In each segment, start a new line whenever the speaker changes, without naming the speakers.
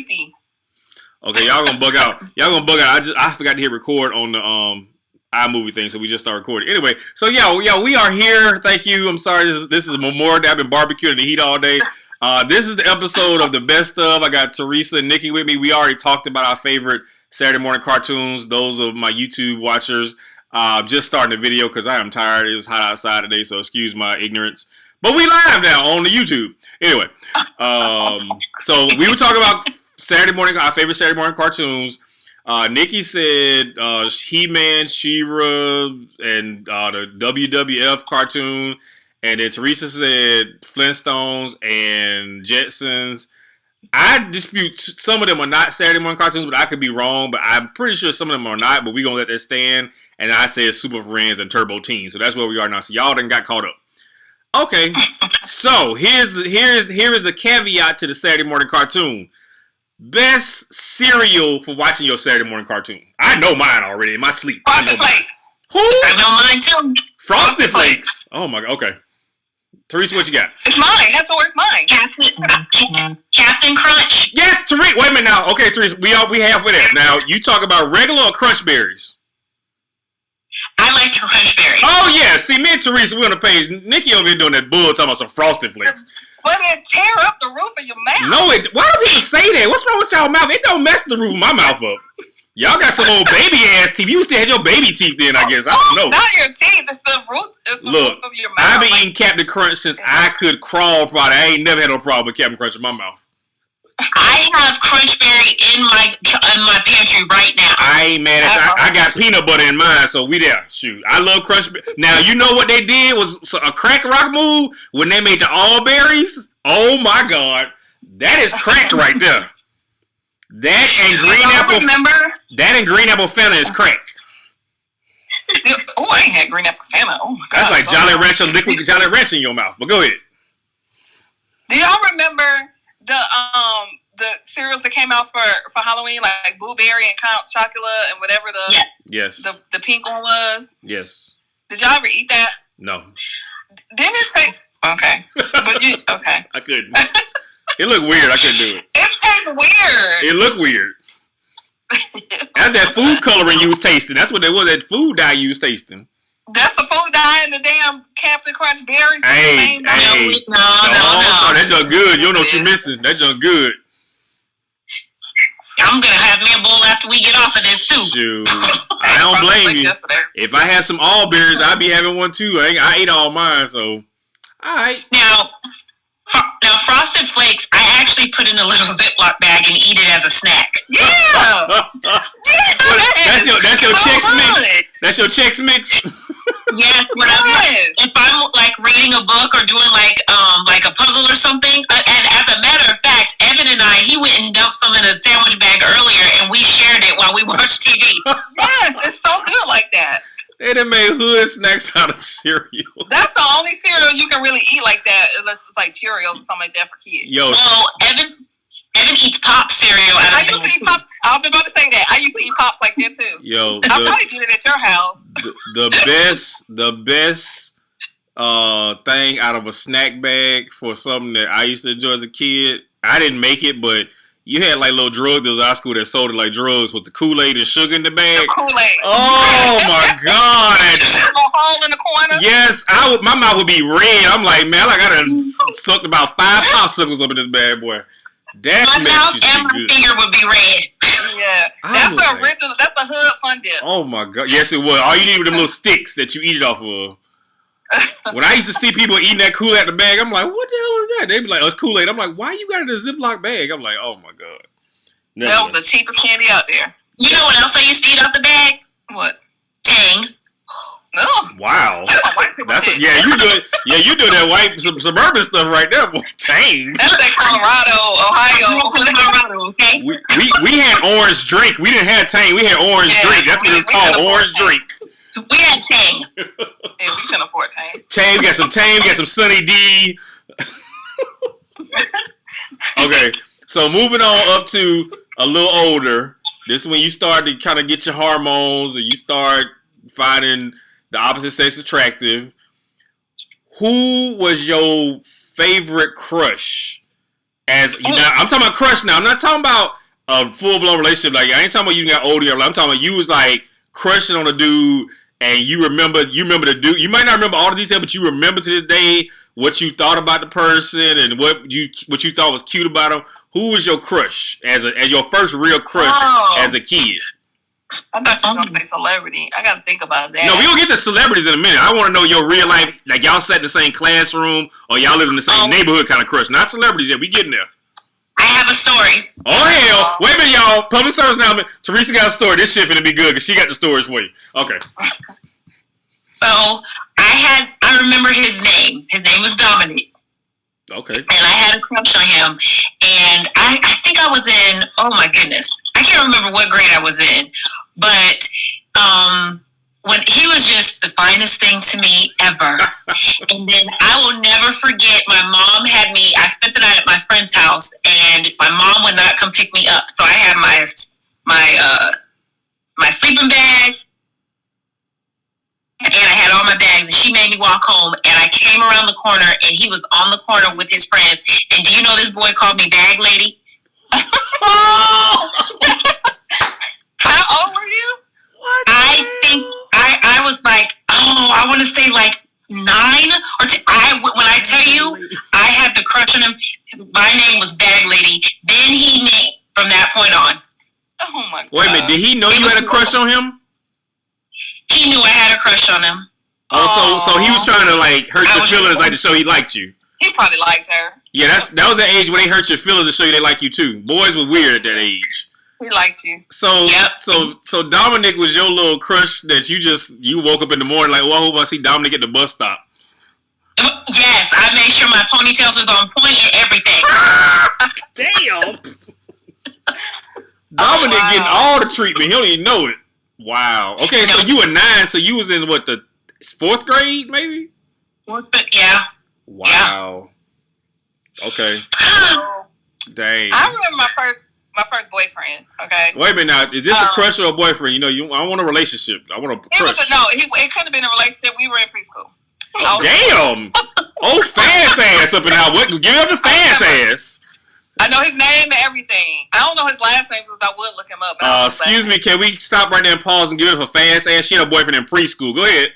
Okay, y'all gonna bug out. Y'all gonna bug out. I forgot to hit record on the iMovie thing, so we just started recording. Anyway, so yeah, we are here. Thank you. I'm sorry. This is a Memorial Day. I've been barbecuing in the heat all day. This is the episode of the best of. I got Teresa and Nikki with me. We already talked about our favorite Saturday morning cartoons. Those of my YouTube watchers. Just starting the video because I am tired. It was hot outside today, so excuse my ignorance. But we live now on the YouTube. Anyway, so we were talking about Saturday morning, our favorite Saturday morning cartoons. Nikki said He-Man, She-Ra, and the WWF cartoon. And then Teresa said Flintstones and Jetsons. I dispute some of them are not Saturday morning cartoons, but I could be wrong. But I'm pretty sure some of them are not. But we're going to let that stand. And I said Super Friends and Turbo Teen. So that's where we are now. So y'all done got caught up. Okay. So here is the caveat to the Saturday morning cartoon. Best cereal for watching your Saturday morning cartoon. I know mine already in my sleep.
Frosted Flakes.
Who?
I know mine too.
Frosted Flakes. Oh my god. Okay. Teresa, what you got?
It's mine. That's always mine. Captain Crunch.
Yes, Teresa. Wait a minute now. Okay, Teresa, we halfway there. Now you talk about regular or Crunch Berries.
I like the Crunch Berries.
Oh yeah. See, me and Teresa, we on the page. Nikki over here doing that bull talking about some Frosted Flakes.
But it tear up the roof of your mouth.
No, why do people say that? What's wrong with y'all mouth? It don't mess the roof of my mouth up. Y'all got some old baby ass teeth. You still had your baby teeth then, I guess. I don't know.
Not your teeth. It's the roof. Roof of your mouth.
I've been eating Captain Crunch since I could crawl. Probably. I ain't never had no problem with Captain Crunch in my mouth.
I have Crunch Berry in my pantry right now.
I ain't mad at you. I got peanut butter in mine, so we there. Shoot, I love Crunch Berry. Now you know what they did was a crack rock move when they made the all berries. Oh my god, that is cracked right there. That and green apple.
Remember?
That and green apple Fanta is cracked.
Oh, I ain't had green apple Fanta. Oh my god,
that's like Jolly Rancher, liquid Jolly Rancher in your mouth. But go ahead.
Do y'all remember the cereals that came out for Halloween, like Blueberry and Count Chocula and whatever the pink one was?
Yes.
Did y'all ever eat that?
No.
Didn't it say okay? But you okay?
I couldn't. It looked weird. I couldn't do it.
It tastes weird.
It looked weird. That's that food coloring you was tasting. That's what it was. That food dye you was tasting.
That's the food dye in the damn Captain Crunch berries.
Hey, no. That junk good. You don't know what you're missing. That junk good.
I'm gonna have me a bowl after we get off of this too.
Shoot. I don't blame you. If I had some all berries, I'd be having one too. I ate all mine, so alright.
Now Frosted Flakes, I actually put in a little Ziploc bag and eat it as a snack. Yeah.
That's your Chex Mix. That's your Chex Mix.
Yeah, if I'm like reading a book or doing like a puzzle or something, and as a matter of fact, Evan and he went and dumped some in a sandwich bag earlier, and we shared it while we watched TV. Yes, it's so good like that.
They done made hood snacks out of cereal.
That's the only cereal you can really eat like that, unless it's like Cheerios or something like that for kids.
Yo,
Evan eats Pop cereal. I used to eat Pops. I was about to say that. I used to eat Pops like that too.
Yo,
I probably did it at your house.
The best thing out of a snack bag for something that I used to enjoy as a kid. I didn't make it, but you had like little drug dealers at our school that sold it like drugs with the Kool-Aid and sugar in the bag.
The Kool-Aid.
Oh my god!
A hole in the corner.
Yes, my mouth would be red. I'm like, man, I done sucked about 5 popsicles up in this bad boy.
My mouth and my finger would be red. Yeah, that's the original. That's the hood fun dip.
Oh my god! Yes, it was. All you need were them little sticks that you eat it off of. When I used to see people eating that Kool-Aid out the bag, I'm like, what the hell is that? They'd be like, oh, it's Kool-Aid. I'm like, why you got it in a Ziploc bag? I'm like, oh my god.
That was the cheapest candy out there. You know what else I used to eat out the bag? What? Tang. Oh.
Wow. You do that white suburban stuff right there, boy. Tang.
That's like Colorado, Ohio. Okay.
We had orange drink. We didn't have Tang. We had orange drink. That's what it's called, orange drink.
We had Tang. Yeah, we couldn't afford Tang.
We got some Tang. We got some Sunny D. Okay, so moving on up to a little older. This is when you start to kind of get your hormones and you start finding the opposite sex attractive. Who was your favorite crush As you know, I'm talking about crush now. I'm not talking about a full blown relationship. Like I ain't talking about you got older. I'm talking about you was like crushing on a dude, and you remember the dude. You might not remember all the details, but you remember to this day what you thought about the person and what you thought was cute about him. Who was your crush as your first real crush as a kid?
I thought you were gonna say celebrity. I gotta think about that.
No, we gonna get to celebrities in a minute. I want to know your real life, like y'all sat in the same classroom or y'all live in the same neighborhood kind of crush. Not celebrities yet. We getting there.
I have a story.
Oh hell! Wait a minute, y'all. Public service announcement. Teresa got a story. This shit finna be good because she got the stories for you. Okay.
So I remember his name. His name was Dominic.
Okay.
And I had a crush on him. And I think I was in, oh my goodness, I can't remember what grade I was in. But when he was just the finest thing to me ever. And then I will never forget, my mom had me, I spent the night at my friend's house, and my mom would not come pick me up. So I had my sleeping bag, and I had all my bags, and she made me walk home, and I came around the corner, and he was on the corner with his friends, and do you know this boy called me Bag Lady?
How old were you?
What? I think I was like, I want to say like 9 or 10. When I tell you, I had the crush on him. My name was Bag Lady. Then he named from that point on.
Oh my God.
Wait a minute, did he know you had a crush on him?
He knew I had a crush on him.
Oh, so he was trying to like hurt your feelings, like to show he liked you.
He probably liked her.
Yeah, that was the age when they hurt your feelings to show you they like you too. Boys were weird at that age.
He liked you.
So,
yep.
so Dominic was your little crush that you woke up in the morning like, well, I hope I see Dominic at the bus stop.
Yes, I made sure my ponytails was on point and everything.
Damn. Dominic getting all the treatment. He don't even know it. Wow. Okay, so you were 9. So you was in what, the 4th grade, maybe?
4th, yeah.
Wow. Yeah. Okay. Dang.
I remember my first boyfriend. Okay.
Wait a minute now. Is this a crush or a boyfriend? You know, I want a relationship. I want a crush.
It couldn't have been a relationship. We were in preschool.
Damn. Old fast ass up in our what? Give it up to fast ass.
I know his name and everything. I don't know his last name because I would look him up.
Excuse me, can we stop right there and pause and give it up for fast ass? She had a boyfriend in preschool. Go ahead.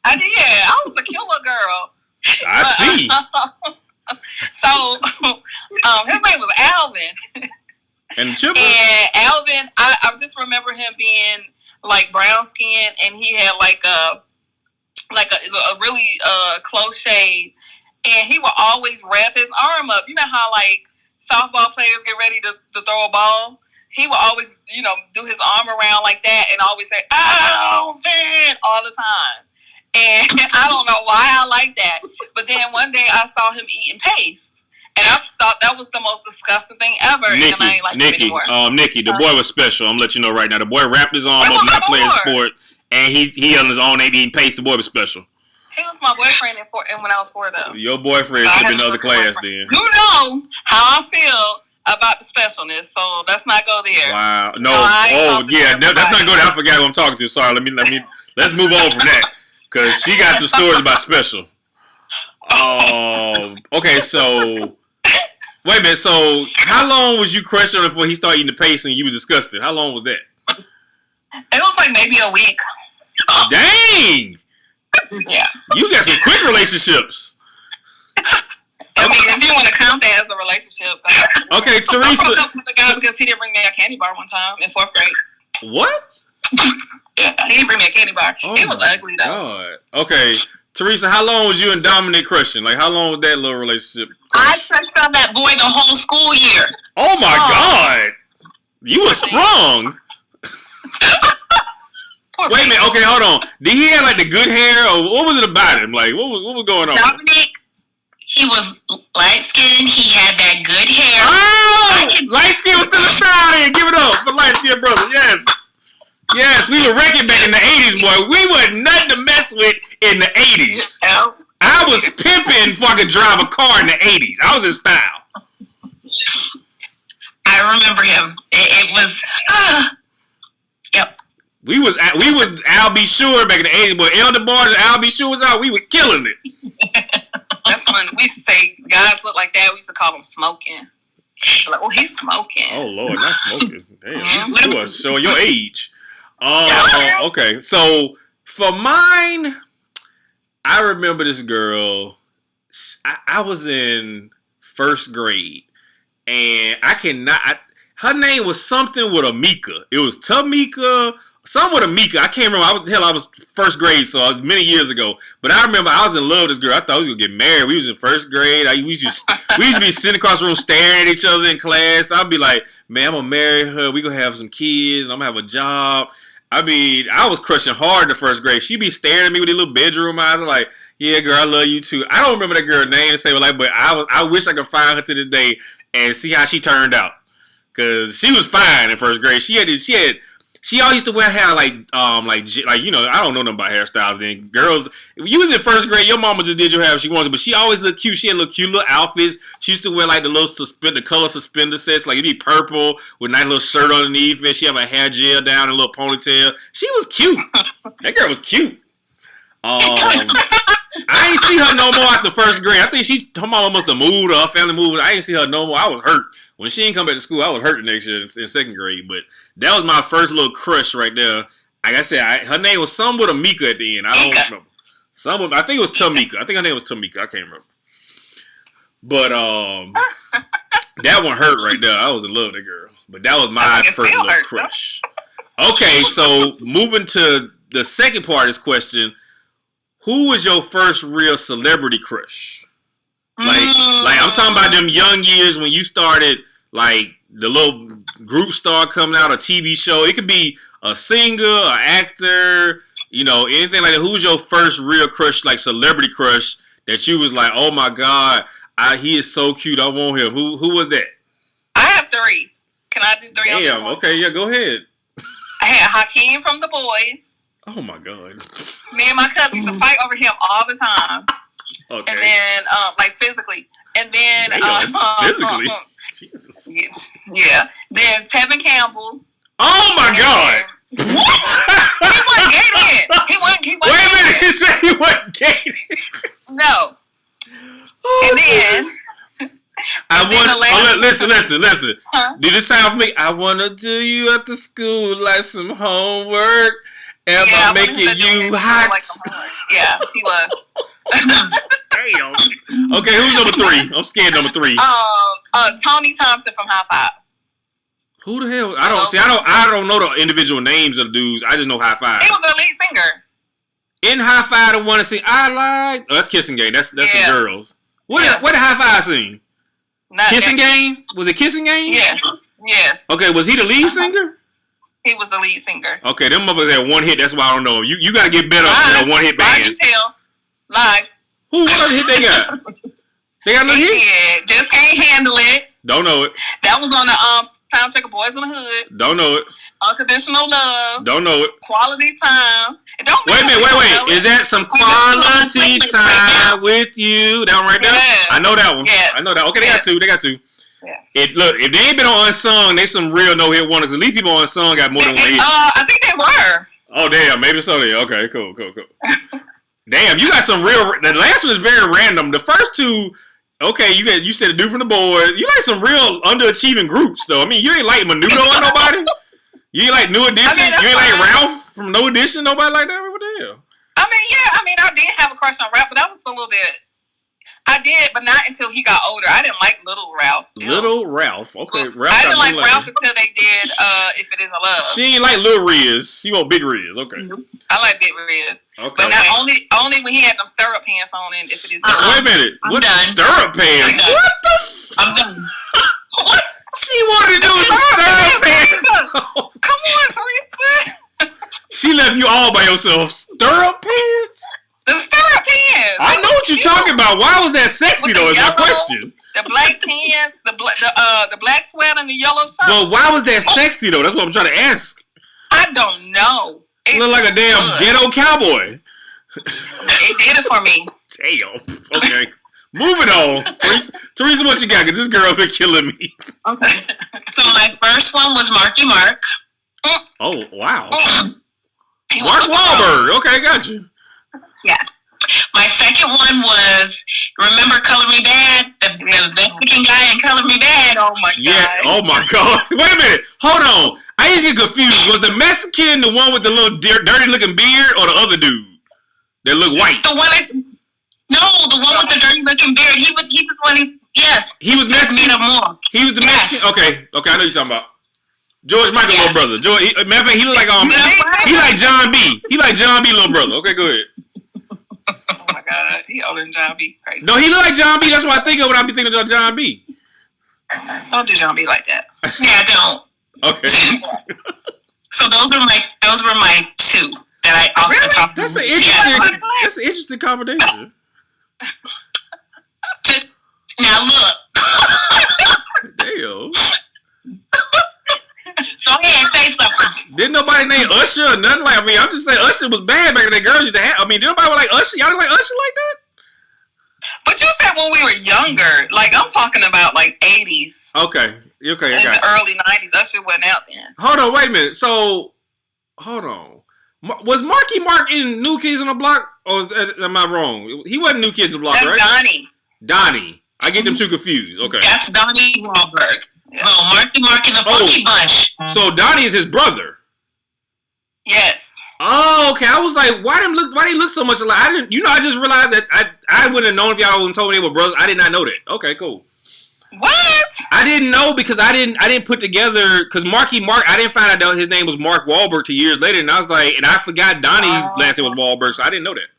I did. I was a killer girl.
I see.
So, his name was Alvin.
And
Alvin, I just remember him being like brown skin, and he had like a really close shade, and he would always wrap his arm up. You know how like softball players get ready to throw a ball? He would always, do his arm around like that and always say, Alvin, all the time. And I don't know why I like that. But then one day I saw him eating paste. And I thought that was the most disgusting thing ever. And I ain't like him anymore.
Nikki, the boy was special. I'm letting you know right now. The boy wrapped his arm up, not playing sport. And he on his own ain't eating paste. The boy was special.
He was my boyfriend when I was 4, though.
Your boyfriend should be in another class then.
You know how I feel about the specialness, so let's not go there.
Wow. No. Let's not go there. I forgot who I'm talking to. Sorry. Let's move on from that. Because she got some stories about special. Okay, so wait a minute. So how long was you crushing on him before he started eating the paste and you was disgusted? How long was that?
It was like maybe a week.
Dang!
Yeah.
You got some quick relationships.
I mean, if you want to count that as a relationship.
Okay, Teresa.
I broke up with the guy because he didn't bring me a candy bar one time in 4th grade.
What?
Yeah, he didn't bring me a candy bar. He was ugly, though.
God. Okay, Teresa, how long was you and Dominic crushing? Like, how long was that little relationship?
I crushed on that boy the whole school year.
Oh, my God. You were sprung. Wait a minute. Okay, hold on. Did he have, like, the good hair, or what was it about him? Like, what was going on?
Dominic, he was light-skinned. He had that good hair.
Oh! Light-skinned was still a style there. Give it up for light-skinned brother. Yes. Yes, we were wrecking back in the 80s, boy. We were nothing to mess with in the 80s. I was pimping before I could drive a car in the 80s. I was in style.
I remember him. It was, yep.
We was Al B. Sure back in the 80s, boy. Elder Bars and Al B. Sure was out. We was killing it.
That's when we used to say guys look like that. We used to call them smoking. Like, oh, he's smoking.
Oh Lord, not smoking. Damn,
Mm-hmm.
you are showing your age. Okay, so for mine, I remember this girl. I was in first grade, and her name was something with a Mika. It was Tamika, something with a Mika. I can't remember. I was first grade, so it was many years ago. But I remember I was in love with this girl. I thought we was gonna get married. We was in first grade. We used to be sitting across the room staring at each other in class. I'd be like, man, I'm gonna marry her. We gonna have some kids. I'm gonna have a job. I mean, I was crushing hard in the first grade. She'd be staring at me with these little bedroom eyes, like, yeah, girl, I love you too. I don't remember that girl's name, but I wish I could find her to this day and see how she turned out. Cause she was fine in first grade. She always used to wear hair like you know, I don't know nothing about hairstyles then. Girls, you was in first grade, your mama just did your hair if she wanted, but she always looked cute. She had little cute little outfits. She used to wear like the color suspender sets, like it'd be purple with a nice little shirt underneath it. She had a hair gel down and a little ponytail. She was cute. That girl was cute. I ain't see her no more after first grade. I think her mama must have moved, or her family moved. I ain't see her no more. I was hurt. When she didn't come back to school, I was hurt the next year in second grade. But that was my first little crush right there. Like I said, her name was some with a Mika at the end. I don't remember. I think it was Tamika. I think her name was Tamika. I can't remember. But that one hurt right there. I was in love with that girl. But that was my first little crush. Okay, so moving to the second part of this question. Who was your first real celebrity crush? Like I'm talking about them young years when you started, like the little group star coming out, a TV show. It could be a singer, an actor, you know, anything like that. Who was your first real crush, like celebrity crush, that you was like, oh my God, he is so cute, I want him. Who was that? I
have 3. Can I do 3?
Damn, okay, yeah, go ahead.
I had Hakeem from The Boys.
Oh my God.
Me and my cousin used to fight over him all the time.
Okay.
And then, like physically. And then,
physically? Jesus.
Yeah. Then Tevin Campbell.
Oh my God.
What? He wasn't gay then. He wasn't.
Wait a minute. He said he wasn't gay.
No.
Oh,
and then.
Listen. Huh? Did it sound for me? I want to do you at the school like some homework. Am I making you hot?
Like yeah, he was.
Damn. Okay, who's number 3? I'm scared. Number 3.
Tony Thompson from High Five.
Who the hell? I don't know the individual names of the dudes. I just know High Five.
He was the lead singer.
In High Five, the one to sing I like. Oh, that's Kissing Game. That's the girls. What did High Five sing? Kissing Game? Was it Kissing Game?
Yeah. Yes.
Okay, was he the lead singer?
He was the lead singer.
Okay, them motherfuckers had one hit. That's why I don't know. You got to get better than a one hit band.
Live tell. Live.
What other hit they got? They got no hit?
Yeah, Just Can't Handle It.
Don't know it.
That was on the soundtrack of Boys in the Hood.
Don't know it.
Unconditional Love.
Don't know it.
Quality Time.
Wait a minute. Is that some quality time with you? That one right there? Yeah. I know that one. Yeah. I know that. Okay, they got 2. Yes. Look, if they ain't been on Unsung, they some real no-hit wonders. At least people on Unsung got more than one hit.
I think they were.
Oh, damn. Maybe so. Yeah. Okay, cool. Damn, you got some real... The last one is very random. The first 2... Okay, you said a dude from The Boys. You like some real underachieving groups, though. I mean, you ain't like Menudo or nobody. You ain't like New Edition. You ain't like Ralph from No Edition. Nobody like that. What the hell?
I did have a crush on Ralph, but that was a little bit... I did, but not until he got older. I didn't like Little Ralph.
Little Ralph. Okay, Ralph.
I didn't like Ralph until they did If It Isn't Love.
She ain't like Lil Riz. She want Big Riz. Okay.
I like Big Riz. Okay. But not only when he had them stirrup pants on and If It Isn't Love.
Wait a minute. What stirrup pants? What the?
I'm done.
What? She wanted to do some stirrup pants.
Come on, Teresa.
She left you all by yourself. Stirrup pants?
The stirrup pants.
I know what you're talking about. Why was that sexy though? Is my question.
The black pants, the black sweater, and the yellow shirt.
Well, why was that sexy though? That's what I'm trying to ask.
I don't know.
It looked like a damn ghetto cowboy.
It did it for me.
Damn. Okay. Moving on. Teresa, what you got? Cause this girl been killing me.
Okay. So my first one was Marky Mark.
Oh wow. Mark Wahlberg. Okay, got you.
Yeah. My My second one was, remember Color Me Bad? The Mexican guy in Color Me Bad.
Oh my god.
Yeah. Oh my god. Wait a minute. Hold on. I just get confused. Was the Mexican the one with the little dirty looking beard, or the other dude that looked white?
The one with the dirty looking beard. He was one. Yes.
He was Mexican. He was the
Yes.
Mexican. Okay. I know you're talking about George Michael's little brother. Matter of fact, he look like he like John B. He like John B. little brother. Okay, go ahead.
Oh my god, he older than John B. Crazy.
No, he look like John B. That's what I think of when I be thinking about John B.
Don't do John B. like that.
Yeah, don't.
Okay.
So those were my two that I also talked about.
That's an interesting combination.
Now look.
Damn.
Go ahead, say something.
Didn't nobody name Usher or nothing like? I mean, I'm just saying Usher was bad back in the day. Girls used to have. I mean, did nobody like Usher? Y'all didn't like Usher like that?
But you said when we were younger. Like, I'm talking about like 80s.
Okay. In
the early 90s. Usher wasn't out then.
Hold on, wait a minute. So, hold on. Was Marky Mark in New Kids on the Block? Or am I wrong? He wasn't New Kids on the Block,
That's
right?
Donnie.
Donnie. I get them two confused. Okay.
That's Donnie Wahlberg. Yeah. Oh, Marky Mark and the Funky Bunch.
So Donnie is his brother.
Yes.
Oh, okay. I was like, why they look so much alike? I just realized that I wouldn't have known if y'all wouldn't told me they were brothers. I did not know that. Okay, cool.
What?
I didn't know because I didn't put together, because Marky Mark, I didn't find out his name was Mark Wahlberg till years later, and I was like, and I forgot Donnie's last name was Wahlberg, so I didn't know that.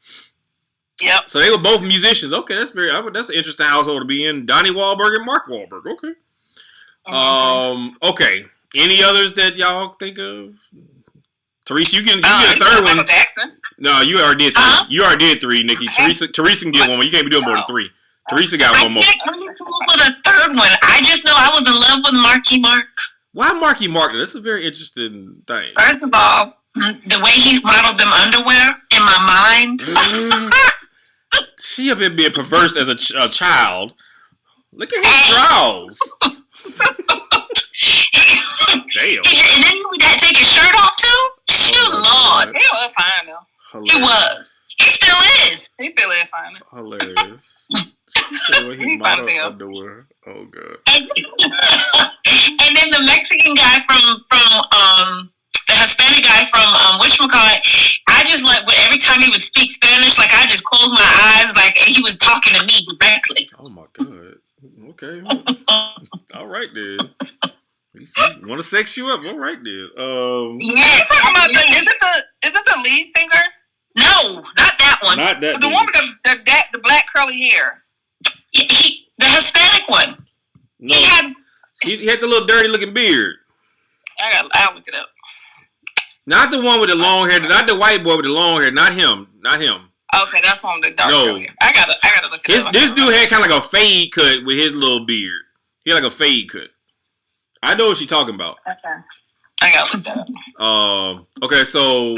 Yep.
So they were both musicians. Okay, that's an interesting household to be in. Donnie Wahlberg and Mark Wahlberg. Okay. Okay. Any others that y'all think of? Teresa, you can get a third one.
Jackson.
No, you already did 3. You already did 3, Nikki. Teresa can get one. You can't be doing more than 3. Teresa got one more.
I'm going to come up with a third one. I just know I was in love with Marky Mark.
Why Marky Mark? That's a very interesting thing.
First of all, the way he modeled them underwear in my mind.
She have been being perverse as a child. Look at his draws. Damn.
And then he would take his shirt off too? Shoot, Lord.
He was fine though.
Hilarious.
He was. He still is.
He still is fine.
Hilarious. He modeled underwear. Oh god.
And then the Mexican guy from the Hispanic guy from whatchamacallit, I just like every time he would speak Spanish, like I just closed my eyes like he was talking to me directly.
Oh my god. Okay. All right then. You want to sex you up? All right then.
Yeah. You talking about is it the lead singer?
No, not that one.
Not that.
The one with the black curly hair.
The Hispanic one.
No. He had the little dirty looking beard.
I'll look it up.
Not the one with the long hair. Not the white boy with the long hair. Not him.
Okay, that's one with the dark curly hair. I gotta look it up.
This dude had kind of like a fade cut with his little beard. He had like a fade cut. I know what she's talking about.
Okay. I gotta look that up.
Okay, so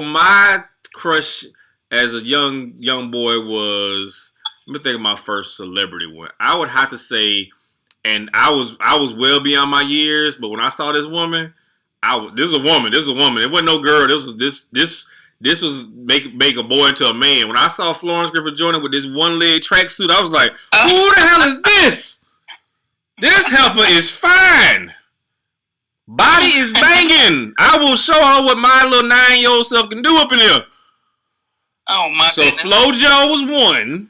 my crush as a young boy was, let me think of my first celebrity one. I would have to say, and I was well beyond my years, but when I saw this woman, this is a woman. It wasn't no girl. This was make a boy into a man. When I saw Florence Griffith Joyner with this one leg tracksuit, I was like, who the hell is this? This heifer is fine. Body is banging. I will show her what my little 9-year-old self can do up in here.
Oh my goodness.
So FloJo was one.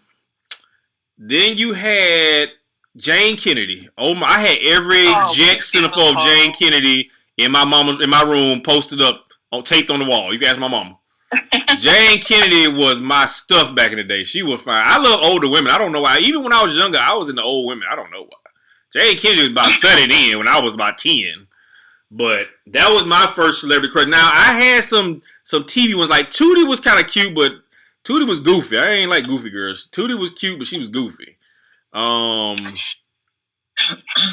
Then you had Jane Kennedy. Oh my! I had every Jet centerfold of Jane Kennedy in my room posted up, taped on the wall. You can ask my mama. Jane Kennedy was my stuff back in the day. She was fine. I love older women. I don't know why. Even when I was younger, I was into old women. I don't know why. Jane Kennedy was about 30 then when I was about 10. But that was my first celebrity crush. Now, I had some TV ones. Like, Tootie was kind of cute, but Tootie was goofy. I ain't like goofy girls. Tootie was cute, but she was goofy.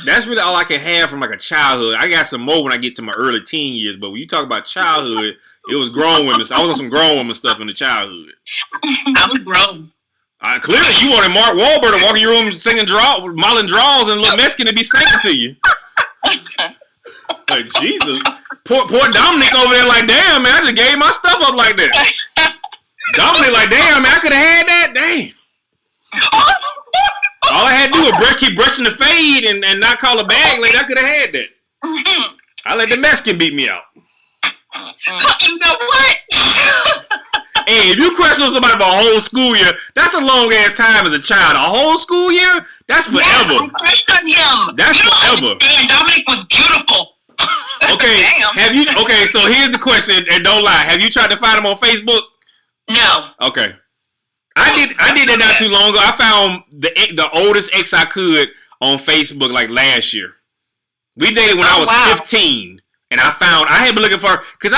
That's really all I can have from, like, a childhood. I got some more when I get to my early teen years. But when you talk about childhood, it was grown women. I was on some grown women stuff in the childhood.
I was grown.
Clearly, you wanted Mark Wahlberg to walk in your room singing modeling draws and little Mexican to be singing to you. Like, Jesus. Poor Dominic over there like, damn, man, I just gave my stuff up like that. Dominic like, damn, man, I could have had that. Damn. All I had to do was keep brushing the fade and not call a bag lady. I could have had that. I let the Mexican beat me out.
You know what?
Hey, if you question somebody for a whole school year, that's a long ass time as a child. A whole school year? That's forever.
Yes, I crushed on him.
That's forever.
And Dominic was beautiful.
Okay,
Damn.
Okay, so here's the question, and don't lie. Have you tried to find him on Facebook?
No.
Okay. I did that not too long ago. I found the oldest ex I could on Facebook like last year. We dated when I was 15. And I had been looking for her because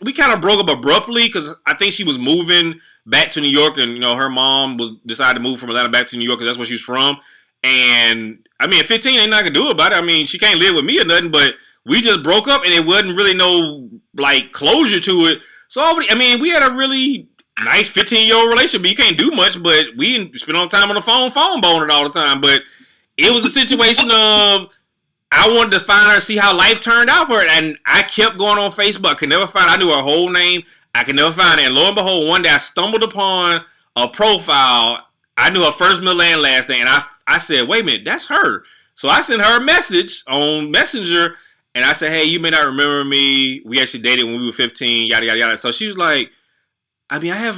we kind of broke up abruptly because I think she was moving back to New York, and her mom decided to move from Atlanta back to New York because that's where she was from. And I mean, at 15, ain't nothing I can do about it. I mean, she can't live with me or nothing, but we just broke up, and it wasn't really no like closure to it. So I mean, we had a really nice 15-year-old relationship. But you can't do much, but we spent all the time on the phone boning all the time. But it was a situation of I wanted to find her, see how life turned out for her, and I kept going on Facebook. I could never find. I knew her whole name. I could never find it. And lo and behold, one day I stumbled upon a profile. I knew her first, middle, and last name, and I said, "Wait a minute, that's her." So I sent her a message on Messenger, and I said, "Hey, you may not remember me. We actually dated when we were 15. Yada yada yada." So she was like, "I mean, I had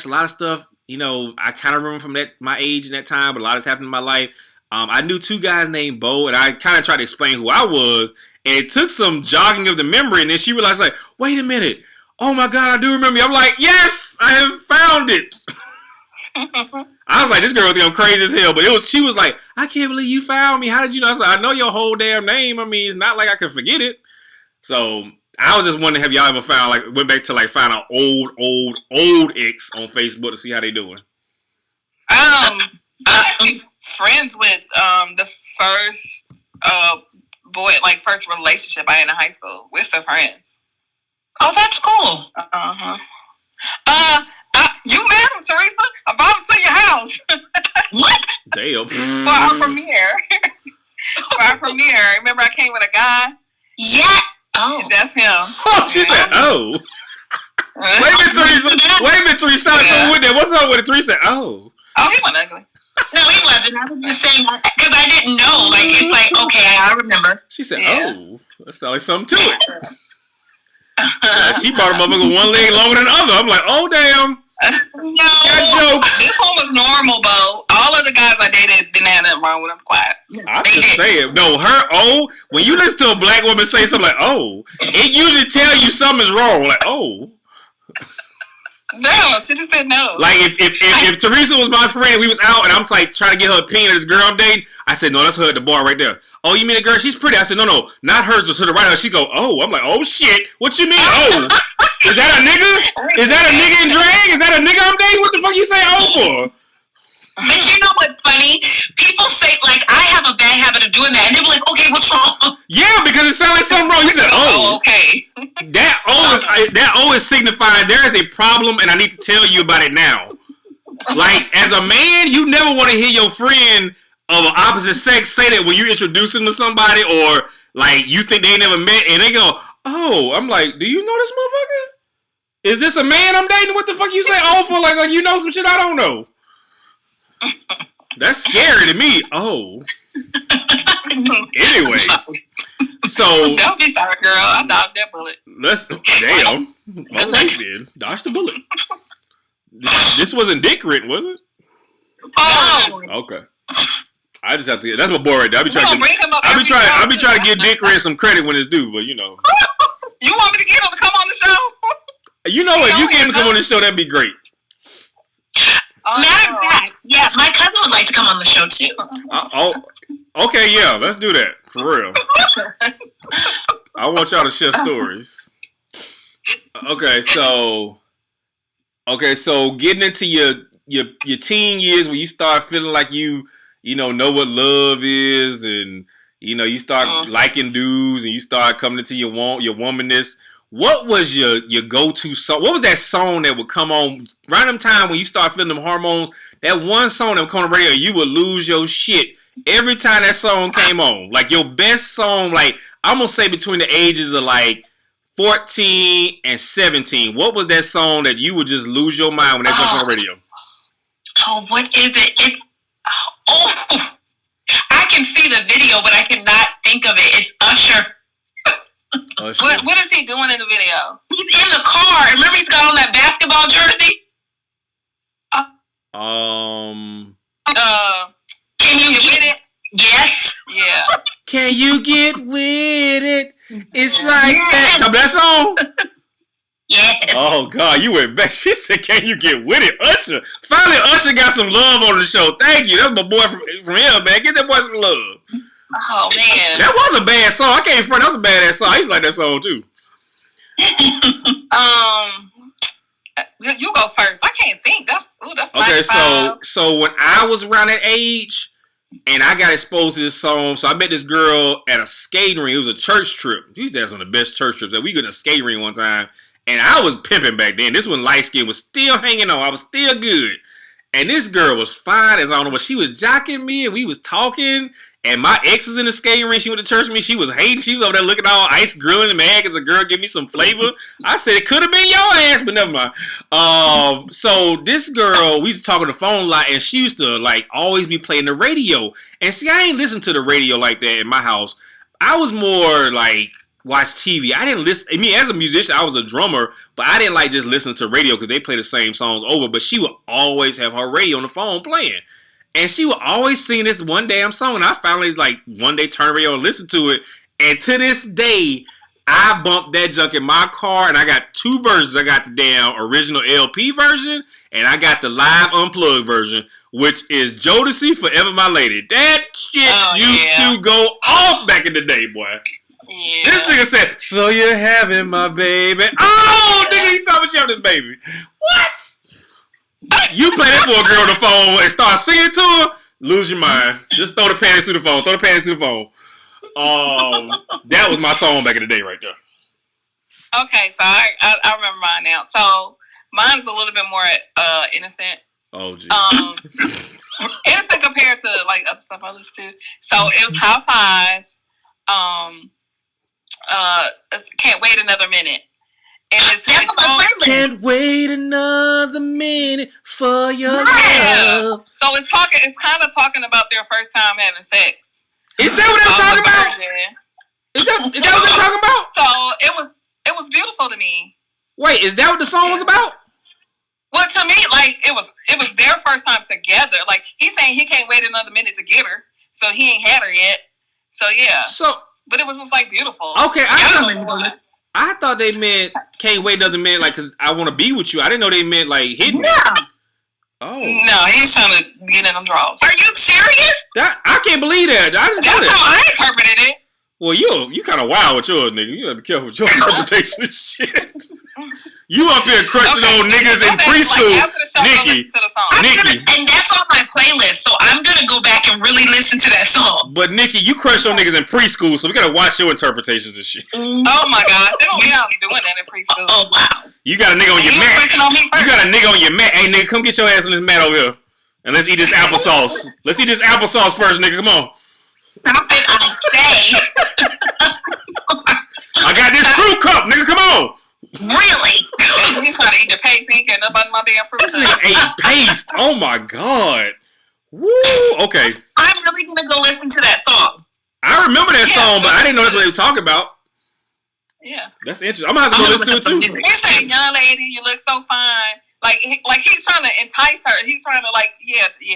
a lot of stuff. I kind of remember from my age and that time, but a lot has happened in my life." I knew two guys named Bo, and I kind of tried to explain who I was, and it took some jogging of the memory, and then she realized, like, wait a minute, oh my God, I do remember you. I'm like, yes, I have found it. I was like, this girl think I'm crazy as hell, but she was like, I can't believe you found me. How did you know? I was like, I know your whole damn name. I mean, it's not like I can forget it. So I was just wondering, have y'all ever went back to find an old ex on Facebook to see how they doing?
I'm actually friends with the first first relationship I had in high school. We're still friends.
Oh, that's cool.
You met him, Teresa. I brought him to your house.
What?
Damn.
For our premiere. Remember I came with a guy?
Yeah. Oh.
That's him.
Oh, she said, oh. Wait a minute, Teresa.
Yeah.
What's up with it, Teresa? Oh.
Oh, he wasn't ugly.
No, he wasn't. I was just saying because I didn't know. Like it's like okay, I remember.
She said, "Oh, that sounds like something to it." She brought a motherfucker one leg longer than the other. I'm like, "Oh damn."
No,
got jokes.
This one was normal, Bo. All of the guys I dated didn't have nothing wrong with them. Quiet.
I'm just saying. No, when you listen to a black woman say something like, "Oh," it usually tell you something's wrong. Like, "Oh."
No, she just said no.
Like if Teresa was my friend, we was out and I'm like trying to get her opinion of this girl I'm dating. I said, no, that's her at the bar right there. Oh, you mean the girl? She's pretty. I said, no, not hers. To the right. She go, oh. I'm like, oh shit. What you mean? Oh, is that a nigga? Is that a nigga in drag? Is that a nigga I'm dating? What the fuck you say oh for?
But you know what's funny? People say, like, I have a bad habit of doing that. And they're like, okay, what's wrong?
Yeah, because it sounds like something wrong. You said, oh.
Okay.
That O is signifying there is a problem and I need to tell you about it now. Like, as a man, you never want to hear your friend of an opposite sex say that when you introduce them to somebody or, like, you think they never met and they go, oh. I'm like, do you know this motherfucker? Is this a man I'm dating? What the fuck you say oh for? Like you know some shit I don't know. That's scary to me. Oh. Anyway. So
Don't be sorry, girl. I dodged that bullet.
Damn. All right, then. Dodge the bullet. This wasn't dick rent, was it?
Oh.
Okay. I just have to. That's my boy right there. I be trying to give Dick Rent some credit when it's due, but you know.
You want me to get him to come on the show?
You know what? If you get him to come on the show, that'd be great.
Matter of fact, yeah, my cousin would like to come on the show too.
Okay, yeah, let's do that for real. I want y'all to share stories. Okay, so getting into your teen years when you start feeling like you know what love is, and you start liking dudes, and you start coming into your womanness. What was your go-to song? What was that song that would come on random time when you start feeling them hormones? That one song that would come on the radio, you would lose your shit every time that song came on. Like your best song, like I'm gonna say between the ages of like 14 and 17. What was that song that you would just lose your mind when that comes on the radio?
Oh, what is it? It's I can see the video, but I cannot think of it. It's Usher.
What is he doing in the video?
He's in the car. Remember, he's got on that basketball jersey. Can you get it? Yes.
Yeah.
Can you get with it? It's like that. Come that song?
Yes.
Oh God, you went back. She said, "Can you get with it, Usher?" Finally, Usher got some love on the show. Thank you. That's my boy from here, man. Get that boy some love.
Oh man,
that was a bad song. I can't front. That was a badass song. I used to like that song too.
You go first. I can't think. That's
okay.
95.
So when I was around that age, and I got exposed to this song, so I met this girl at a skating ring. It was a church trip. We used to have some of the best church trips. We go to a skating ring one time, and I was pimping back then. This one light skin was still hanging on. I was still good, and this girl was fine as I don't know, but she was jocking me, and we was talking. And my ex was in the skating ring. She went to church with me. She was hating. She was over there looking all ice grilling and mad because the girl gave me some flavor. I said, it could have been your ass, but never mind. So this girl, we used to talk on the phone a lot, and she used to like always be playing the radio. And see, I ain't listen to the radio like that in my house. I was more like watch TV. I didn't listen. I mean, as a musician, I was a drummer, but I didn't like just listen to radio because they play the same songs over. But she would always have her radio on the phone playing. And she would always sing this one damn song. And I finally, like, one day turned radio and listened to it. And to this day, I bumped that junk in my car. And I got two versions. I got the damn original LP version. And I got the live unplugged version, which is Jodeci Forever My Lady. That shit used to go off back in the day, boy.
Yeah.
This nigga said, so you're having my baby. Oh, nigga, he talking about you having this baby. What? You play that for a girl on the phone and start singing to her, lose your mind. Just throw the panties through the phone. Throw the panties through the phone. That was my song back in the day right there.
Okay, so I remember mine now. So mine's a little bit more innocent.
Oh, geez.
Innocent compared to like other stuff I listen to. So it was High Five. Can't Wait Another Minute. And it's
can't wait another minute for your love.
So it's kind of talking about their first time having sex.
Is that what they're talking about? Is that what they're talking about?
So it was beautiful to me.
Wait, is that what the song was about?
Well, to me, like it was their first time together. Like he's saying he can't wait another minute to get her, so he ain't had her yet. So yeah. But it was just like beautiful.
Okay, I thought they meant can't wait another minute, like, because I want to be with you. I didn't know they meant, like, hitting me. Oh.
No, he's trying to get in them draws.
Are you serious?
I can't believe that. I didn't know that.
That's how I interpreted it.
Well, you kind of wild with yours, nigga. You got to be careful with your interpretation of shit. You up here crushing on niggas in preschool. Nikki.
And that's on my playlist, so I'm going to go back and really listen to that song.
But, Nikki, you crush on niggas in preschool, so we got to watch your interpretations of shit.
Oh, my gosh. They don't be out doing that in preschool.
Oh, wow.
You got a nigga on your mat. You got a nigga on your mat. Hey, nigga, come get your ass on this mat over here. And let's eat this applesauce. Let's eat this applesauce first, nigga. Come on.
Stop it, I say.
I got this fruit cup, nigga. Come on.
Really?
He's trying to eat the paste. He ain't getting up on my damn fruit.
This nigga ate paste. Oh my god. Woo. Okay.
I'm really gonna go listen to that song.
I remember that song, but I didn't know that's what they were talking about.
Yeah.
That's interesting. I'm gonna have to go listen to it too.
He's saying, young lady, you look so fine. Like he's trying to entice her. He's trying to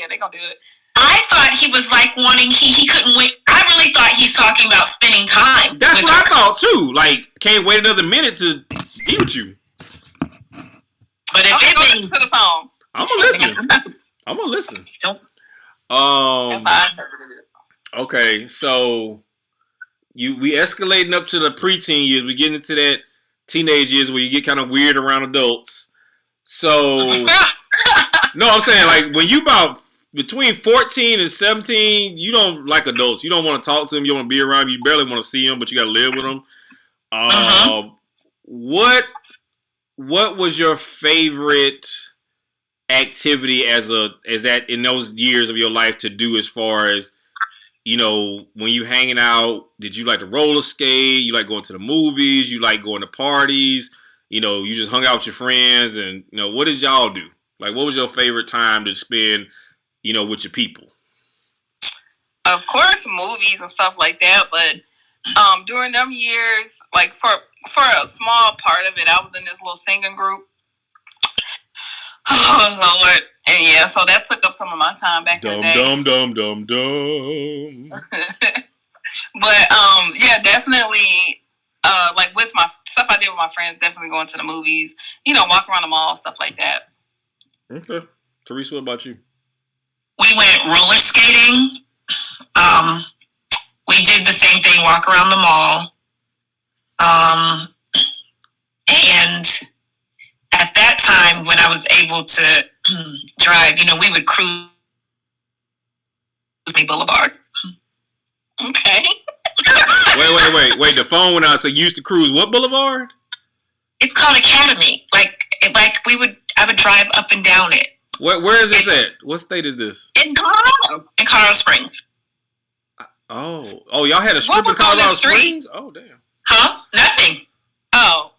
they gonna do it.
I thought he was like wanting he couldn't wait. I really thought he's talking about spending time.
That's what I thought too. Like, can't wait another minute to be with you.
But if
I'm gonna listen to the song.
I'm gonna listen.
Don't.
That's how I interpreted it.
Okay, so we escalating up to the preteen years. We get into that teenage years where you get kind of weird around adults. So no, I'm saying like when you about between 14 and 17, you don't like adults. You don't want to talk to them. You don't want to be around them. You barely want to see them, but you got to live with them. What was your favorite activity in those years of your life to do as far as, when you hanging out, did you like to roller skate? You like going to the movies? You like going to parties? You just hung out with your friends, and what did y'all do? Like, what was your favorite time to spend, with your people?
Of course, movies and stuff like that. But during them years, like for a small part of it, I was in this little singing group. Oh Lord, and yeah, so that took up some of my time back in the day.
Dum.
But yeah, definitely. Like with my stuff I did with my friends, definitely going to the movies. Walk around the mall, stuff like that.
Okay, Teresa, what about you?
We went roller skating. We did the same thing, walk around the mall. And at that time, when I was able to drive, we would cruise Boulevard.
Okay.
Wait. The phone went out. So you used to cruise what boulevard?
It's called Academy. I would drive up and down it.
Where is this at? What state is this?
In Colorado. In Colorado Springs.
Oh, y'all had a strip in Colorado Springs? Oh, damn.
Huh? Nothing.
Oh,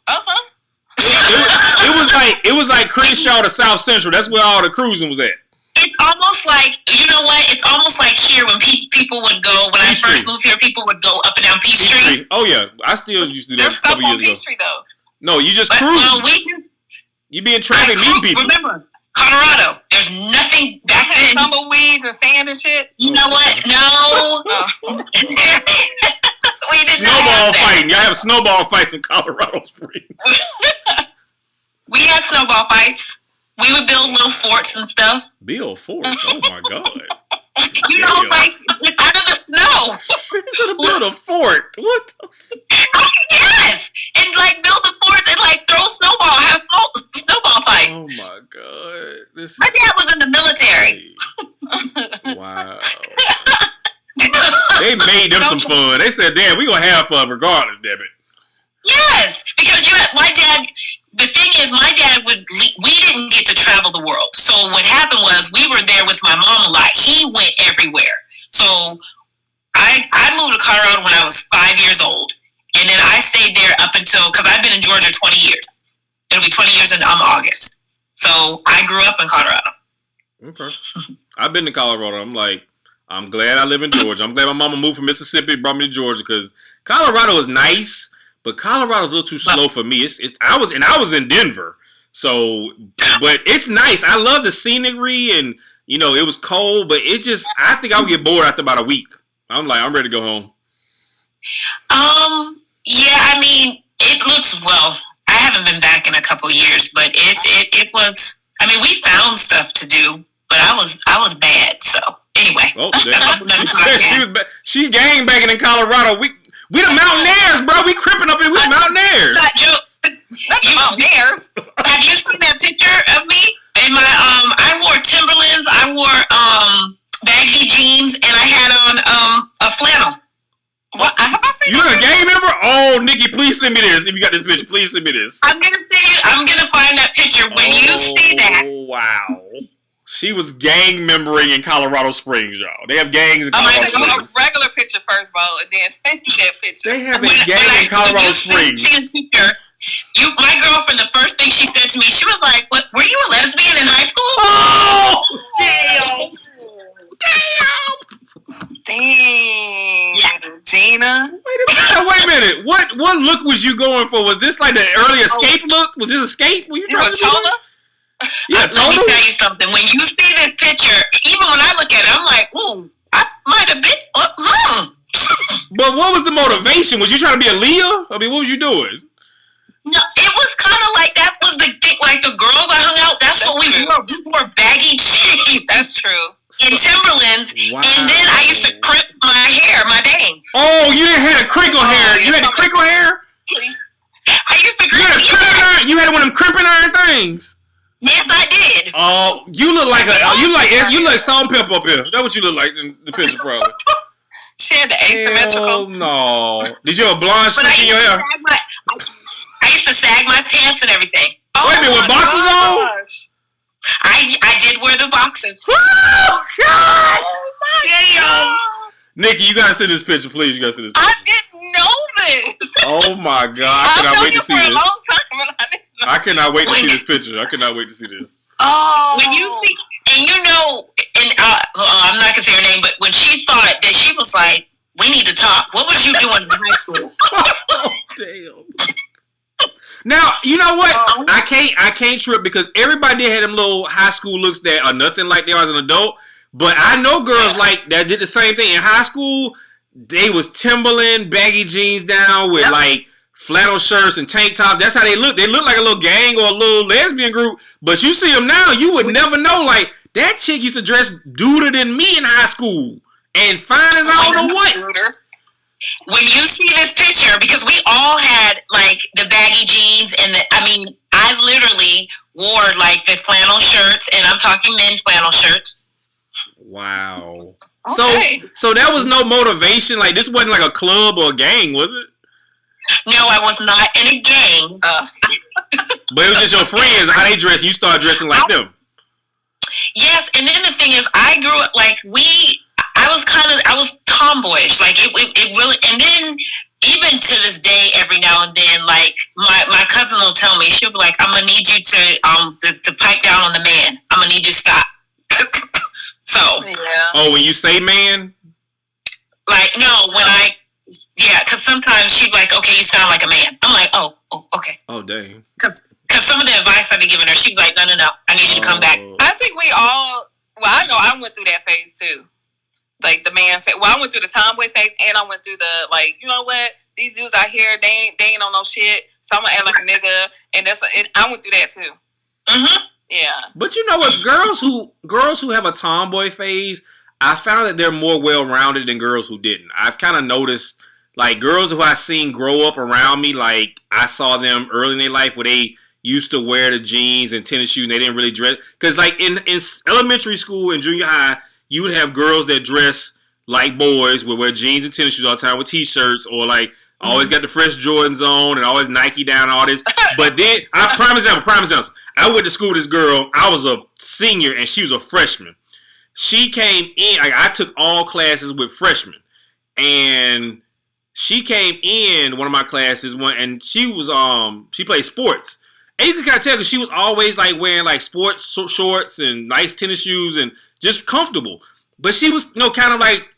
It was like Crenshaw to South Central. That's where all the cruising was at.
It's almost like, you know what? It's almost like here when people would go, when I first moved here, people would go up and down Peachtree.
Oh, yeah. I still used to do that a couple years ago.
Peachtree, though.
No, you just cruise. You be in traffic meeting people.
Remember, Colorado, there's nothing back then.
Tumbleweeds and sand and shit.
You know what? No. We did
snowball fighting. Y'all have snowball fights in Colorado Springs.
We had snowball fights. We would build little forts and stuff.
Build forts? Oh my God.
Like out of the snow.
She said build a fort. What the
yes. And build the forts and throw snowball, have snowball fights.
Oh my God.
My dad was in the military.
Wow. They made them some fun. They said, damn, we gonna have fun regardless, damn it.
Yes, because my dad, the thing is, we didn't get to travel the world. So what happened was we were there with my mom a lot. He went everywhere. So I moved to Colorado when I was 5 years old. And then I stayed there up until, because I've been in Georgia 20 years. It'll be 20 years in August. So I grew up in Colorado.
Okay. I've been to Colorado. I'm glad I live in Georgia. I'm glad my mama moved from Mississippi and brought me to Georgia because Colorado is nice. But Colorado's a little too slow for me. I was in Denver, so but it's nice. I love the scenery, and it was cold, but it just I think I would get bored after about a week. I'm ready to go home.
Yeah, I mean, it looks well. I haven't been back in a couple years, but it was. I mean, we found stuff to do, but I was bad. So anyway,
she gang banging in Colorado. We the Mountaineers, bro. We cripping up here. We the Mountaineers.
Not the Mountaineers.
Have you seen that picture of me? In my I wore Timberlands, I wore baggy jeans, and I had on a flannel.
What? Have I seen
you a gang member? Oh, Nikki, please send me this. If you got this picture, please send me this.
I'm gonna find that picture when you see that.
Wow. She was gang membering in Colorado Springs, y'all. They have gangs in Colorado Springs.
A regular picture first, bro, and then send you that picture.
They have a gang in Colorado Springs.
My girlfriend, the first thing she said to me, she was like, "What? Were you a lesbian in high school?"
Oh,
damn.
Yeah,
Gina.
Wait a minute. What look was you going for? Was this like the early escape look? Was this escape? Were you trying to do that? Yeah,
let me tell you something. When you see this picture, even when I look at it, I'm like, ooh, I might have been.
But what was the motivation? Was you trying to be a Leah? I mean, what was you doing?
No, it was kind of like that was the thing. Like the girls I hung out, that's what we wore. We wore baggy jeans.
That's true.
In Timberlands, wow. And then I used to crimp my hair, my bangs.
Oh, you didn't have a crinkle hair. You had the crinkle hair.
I used to crimp.
You had one of them crimping iron things.
Yes, I did.
Oh, you look like you like salt and pepper up here. That's what you look like in the picture, probably.
She had the asymmetrical.
Oh no! Did you have a blonde streak in your hair?
I used to sag my pants and everything.
Wait a minute, with boxes on?
I did wear the boxes.
Oh God!
Oh my God!
Nikki, you gotta see this picture, please. You gotta see this picture.
I didn't know this.
Oh my God! I cannot wait to see this.
For a long time, and I didn't know.
I cannot wait to see this picture. I cannot wait to see this.
Oh,
when you think, and you know, and I'm not gonna say her name, but when she saw it, that she was like, "We need to talk." What was you doing in high school?
Oh, damn. Now you know what? I can't trip because everybody had them little high school looks that are nothing like they are as an adult. But I know girls like that did the same thing in high school. They was Timberland baggy jeans down with like flannel shirts and tank tops. That's how they look. They look like a little gang or a little lesbian group. But you see them now, you would never know. Like that chick used to dress duder than me in high school and fine as I don't know what.
When you see this picture, because we all had like the baggy jeans and I literally wore like the flannel shirts, and I'm talking men's flannel shirts.
Wow.
Okay.
So that was no motivation. Like this wasn't like a club or a gang, was it?
No, I was not in a gang.
But it was just your friends, how they dress. You started dressing like them.
Yes, and then the thing is, I grew up like I was tomboyish. Like it really, and then even to this day, every now and then, like my cousin will tell me, she'll be like, "I'm gonna need you to pipe down on the man. I'm gonna need you to stop." So
yeah.
Oh, when you say man,
like no, because sometimes she'd be like, "Okay, you sound like a man." I'm like, "Oh, okay."
Oh, dang.
Because some of the advice I've been giving her, she's like, "No, I need you to come back."
I think we all. Well, I know I went through that phase too. Like the man phase. Well, I went through the tomboy phase, and I went through the like. You know what? These dudes out here, they ain't on no shit. So I'm gonna act like a nigga, and I went through that too.
Mm-hmm.
Yeah.
But you know what? Girls who have a tomboy phase, I found that they're more well-rounded than girls who didn't. I've kind of noticed, like, girls who I've seen grow up around me, like, I saw them early in their life where they used to wear the jeans and tennis shoes and they didn't really dress. Because, like, in elementary school and junior high, you would have girls that dress like boys, would wear jeans and tennis shoes all the time with T-shirts, or, like, always got the fresh Jordans on and always Nike down and all this. But then, prime example. I went to school with this girl. I was a senior and she was a freshman. She came in. I took all classes with freshmen, and she came in one of my classes. And she was she played sports, and you could kind of tell because she was always like wearing like sports shorts and nice tennis shoes and just comfortable. But she was kind of like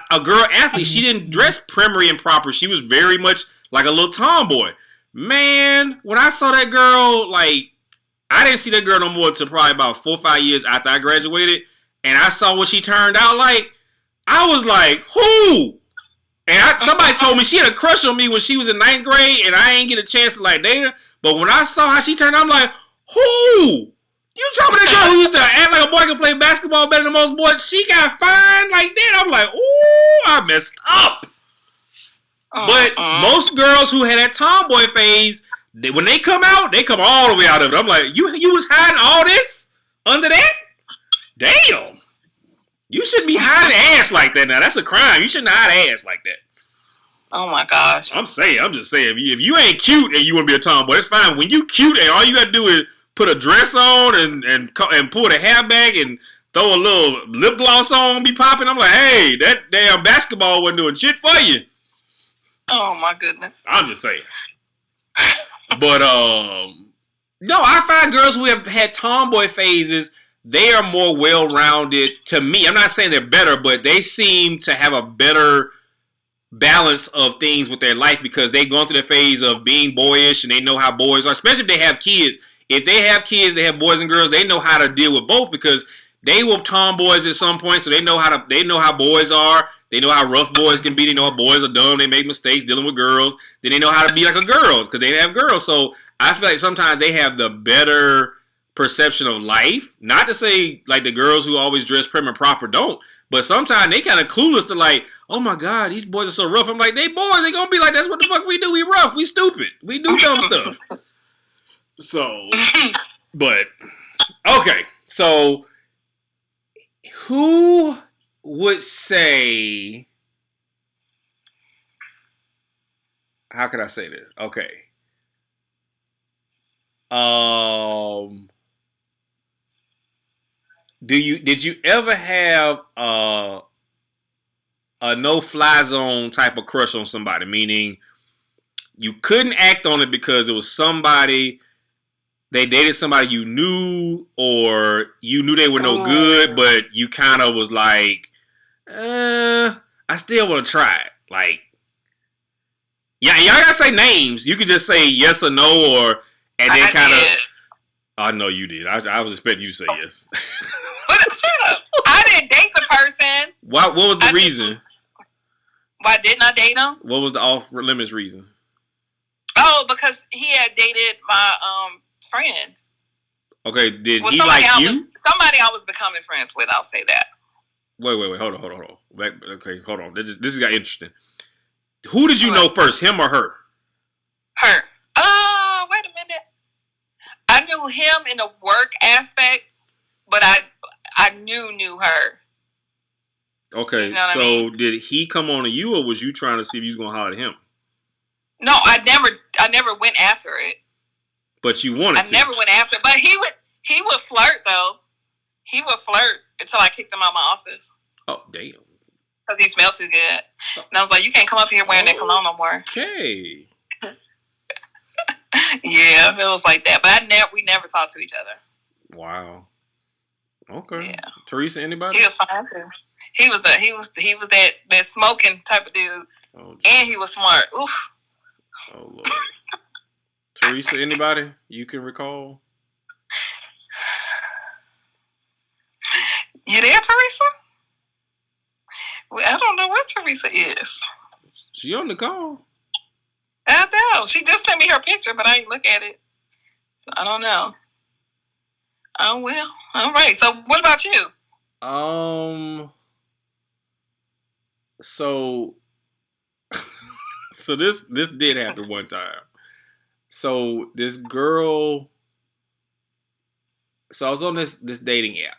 a girl athlete. She didn't dress primary and proper. She was very much like a little tomboy. Man, when I saw that girl, like. I didn't see that girl no more until probably about 4 or 5 years after I graduated. And I saw what she turned out like. I was like, who? And somebody told me she had a crush on me when she was in 9th grade. And I ain't get a chance to like date her. But when I saw how she turned out, I'm like, who? You talking about that girl who used to act like a boy can play basketball better than most boys? She got fine like that. I'm like, ooh, I messed up. But most girls who had that tomboy phase, when they come out, they come all the way out of it. I'm like, you was hiding all this under that? Damn. You shouldn't be hiding ass like that now. That's a crime. You shouldn't hide ass like that.
Oh my gosh.
I'm just saying, if you ain't cute and you want to be a tomboy, it's fine. When you cute and all you got to do is put a dress on and pull the hair back and throw a little lip gloss on, be popping, I'm like, hey, that damn basketball wasn't doing shit for you.
Oh my goodness.
I'm just saying. But no, I find girls who have had tomboy phases, they are more well-rounded to me. I'm not saying they're better, but they seem to have a better balance of things with their life because they've gone through the phase of being boyish and they know how boys are, especially if they have kids. If they have kids, they have boys and girls, they know how to deal with both because they were tomboys at some point, so they know how boys are. They know how rough boys can be. They know how boys are dumb. They make mistakes dealing with girls. Then they know how to be like a girl because they have girls. So I feel like sometimes they have the better perception of life. Not to say like the girls who always dress prim and proper don't, but sometimes they kind of clueless to like, oh my God, these boys are so rough. I'm like, they boys, they gonna be like, that's what the fuck we do. We rough. We stupid. We do dumb stuff. So, but okay. So who would say, how can I say this? Okay. Did you ever have a no-fly zone type of crush on somebody, meaning you couldn't act on it because it was somebody, they dated somebody you knew, or you knew they were no good, but you kind of was like, I still want to try it. Like, yeah, y'all gotta say names. You could just say yes or no, or and then kind of. I know you did. I was expecting you to say yes.
But shut up. I didn't date the person.
What was the reason?
Why didn't I date him?
What was the off limits reason?
Oh, because he had dated my friend.
Okay, did he like you?
Somebody I was becoming friends with. I'll say that.
Wait. Hold on. Okay, hold on. This has got interesting. Who did you know first, him or her?
Her. Wait a minute. I knew him in the work aspect, but I knew her.
Okay,
you know
so
I mean?
Did he come on to you, or was you trying to see if you was gonna holler at him?
No, I never went after it.
But you wanted to.
I never went after it. But he would flirt though. He would flirt until I kicked him out of my office.
Oh damn.
Because he smelled too good. And I was like, you can't come up here wearing that cologne no more.
Okay.
Yeah, it was like that. But we never talked to each other.
Wow. Okay.
Yeah.
Teresa, anybody?
He was fine too. He was that smoking type of dude.
Oh,
and he was smart. Oof.
Oh Lord. Teresa, anybody you can recall?
You there, Teresa? Well, I don't know what Teresa is.
She on the call.
I know. She just sent me her picture, but I ain't look at it. So I don't know. Oh, well. All right. So what about you?
So this did happen one time. So this girl, so I was on this dating app.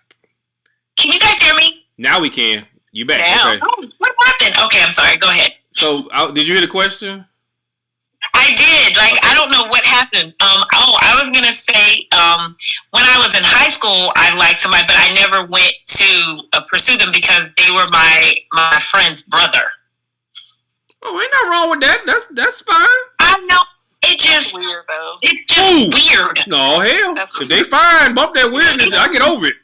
Can you guys hear me?
Now we can. You back?
Yeah.
Okay.
Oh, what happened? Okay, I'm sorry. Go ahead.
So did you hear the question?
I did. Like, okay. I don't know what happened. I was gonna say, when I was in high school, I liked somebody, but I never went to pursue them because they were my friend's brother.
Oh, ain't nothing wrong with that. That's fine.
I know. It's weird, though. It's just weird.
No, hell. If they fine, bump that weirdness. I get over it.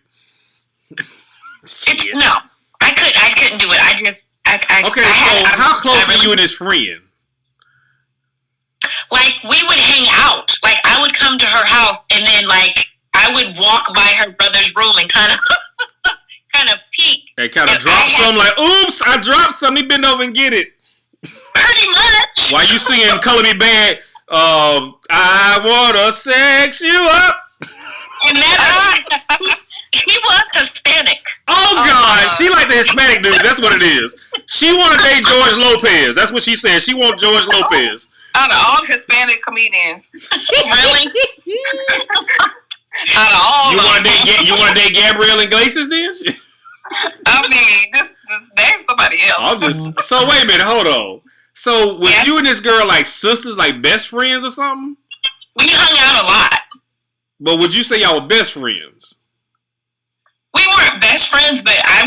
No, I couldn't do it.
Okay, so how close were you and his friend?
Like, we would hang out. Like, I would come to her house, and then, like, I would walk by her brother's room and kind of peek.
And kind of drop something like, oops, I dropped something. He bend over and get it.
Pretty much.
While you singing Color Me Bad, I wanna sex you up.
And that he was Hispanic.
Oh God, she like the Hispanic dude. That's what it is. She want to date George Lopez. That's what she said. She want George Lopez.
Out of all Hispanic comedians,
really?
Out of all,
you want to date Gabrielle Iglesias then?
I mean, just name somebody else.
So wait a minute, hold on. So was you and this girl like sisters, like best friends or something?
We hung out a lot.
But would you say y'all were best friends?
We weren't best friends, but I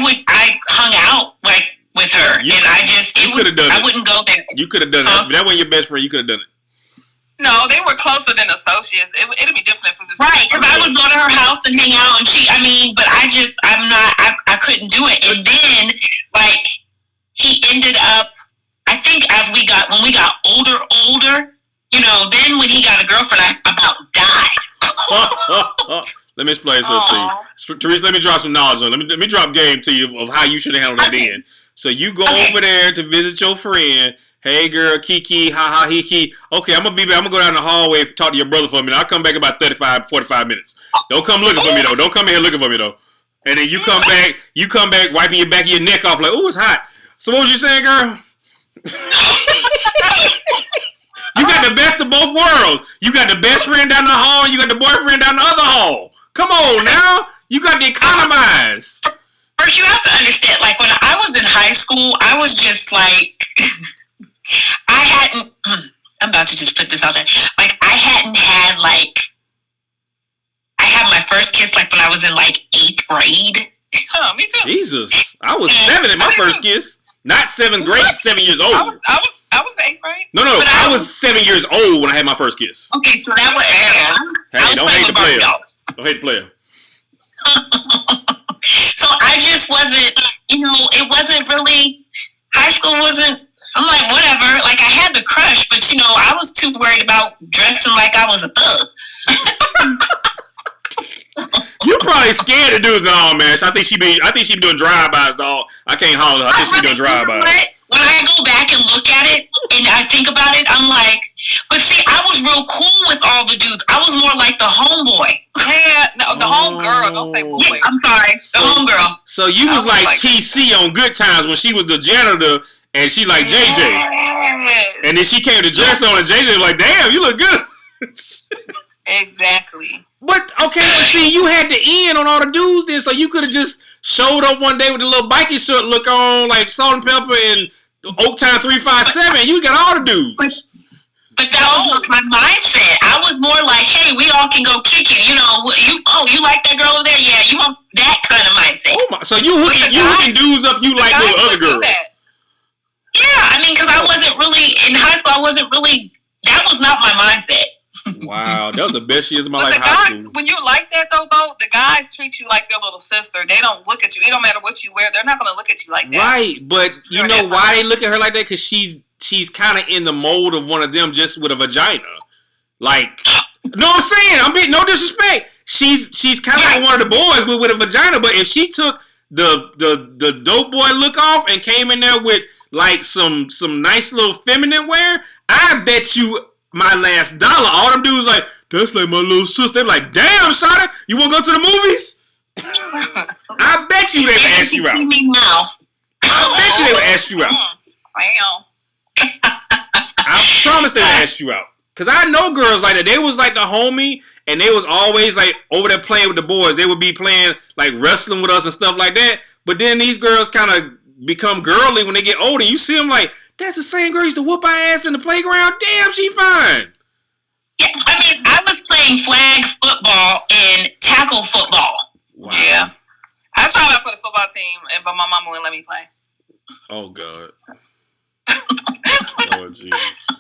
hung out like with her, and I wouldn't go there.
You could have done it. If that wasn't your best friend, you could have done it.
No, they were closer than associates. It'd be different if it was just
right. Because I would go to her house and hang out, and I couldn't do it. And then, like, he ended up. I think when we got older, you know, then when he got a girlfriend, I about died.
Let me explain something to you. Teresa, let me drop some knowledge on. Let me drop game to you of how you should have handled that then. So you go over there to visit your friend. Hey girl, Kiki, ha ha, hiki. Okay, I'm gonna be back. I'm gonna go down the hallway and talk to your brother for a minute. I'll come back about 45 minutes. Don't come looking for me though. Don't come here looking for me though. And then you come back, wiping your back of your neck off like, oh, it's hot. So what was you saying, girl? You got the best of both worlds. You got the best friend down the hall, and you got the boyfriend down the other hall. Come on now. You got to economize.
First, you have to understand, like, when I was in high school, I was just like, I'm about to just put this out there. Like, I had my first kiss, like, when I was in, like, 8th grade.
Oh, me too.
Jesus. I was 7 at my first kiss. Not 7th grade, 7 years old.
I was 8th grade.
No, I was 7 years old when I had my first kiss.
Okay, so that was.
Hey, don't hate the player. Don't hate the player.
So I just wasn't, it wasn't really, high school wasn't, I'm like, whatever. Like, I had the crush, but, I was too worried about dressing like I was a thug.
You probably scared of dudes. No, man. I think she be doing drive-bys, dog. I can't holler. I think she be doing drive-bys.
When I go back and look at it and I think about it, I'm like, but see, I was real cool with all the dudes. I was more like the homeboy.
Yeah, no, the homegirl. Don't say boy.
Yeah, I'm sorry, the homegirl.
So you was like TC on Good Times when she was the janitor and she like JJ. And then she came to dress on and JJ was like, damn, you look good.
Exactly.
But, okay, but see, you had the end on all the dudes then, so you could have just showed up one day with a little biking shirt look on, like Salt and Pepper and Oak Town 357. You got all the dudes.
But that was my mindset. I was more like, hey, we all can go kick it. You like that girl over there? Yeah, you want that kind of mindset.
Oh my, so you hooking dudes up you like with other girls.
Yeah, I mean, because I wasn't really, in high school, that was not my mindset.
Wow, that was the best years of my life.
Guys, when you like that though, the guys treat you like their little sister. They don't look at you. It don't matter what you wear. They're not going to look at you like that.
Right, but you know why they look at her like that? Because she's kind of in the mold of one of them, just with a vagina. Like, no, I'm saying, I'm being no disrespect. She's kind of like one of the boys, but with a vagina. But if she took the dope boy look off and came in there with like some nice little feminine wear, I bet you my last dollar, all them dudes like, that's like my little sister. They're like, damn, Shawty, you want to go to the movies? I bet you they would ask you out. I bet you they would ask you out. I promise they would ask you out. Because I know girls like that. They was like the homie, and they was always like over there playing with the boys. They would be playing like wrestling with us and stuff like that. But then these girls kind of become girly when they get older. You see them like, that's the same girl used to whoop our ass in the playground. Damn, she fine.
Yeah, I mean, I was playing flag football and tackle football.
Wow.
Yeah. I tried out for the football team, but my mama wouldn't let me play.
Oh, God. Lord Jesus.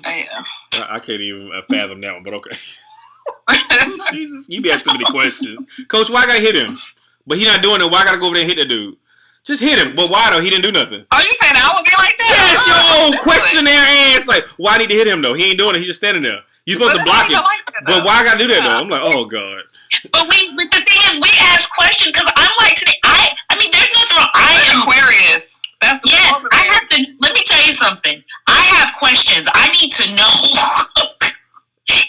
Yeah.
I can't even fathom that one, but okay. Jesus, you be asking too many questions. Coach, why I gotta hit him? But he not doing it. Why I gotta go over there and hit that dude? Just hit him. But why though? He didn't do nothing.
Are you saying I would be like that?
Yes, yo, questionnaire ass. Like, why I need to hit him though? He ain't doing it. He's just standing there. You supposed to block him. Like but why I gotta do that though? I'm like, oh God.
But the thing is, we ask questions because I'm like today. I mean, there's nothing wrong. I am
Aquarius. That's the
yes. I have to. Let me tell you something. I have questions. I need to know.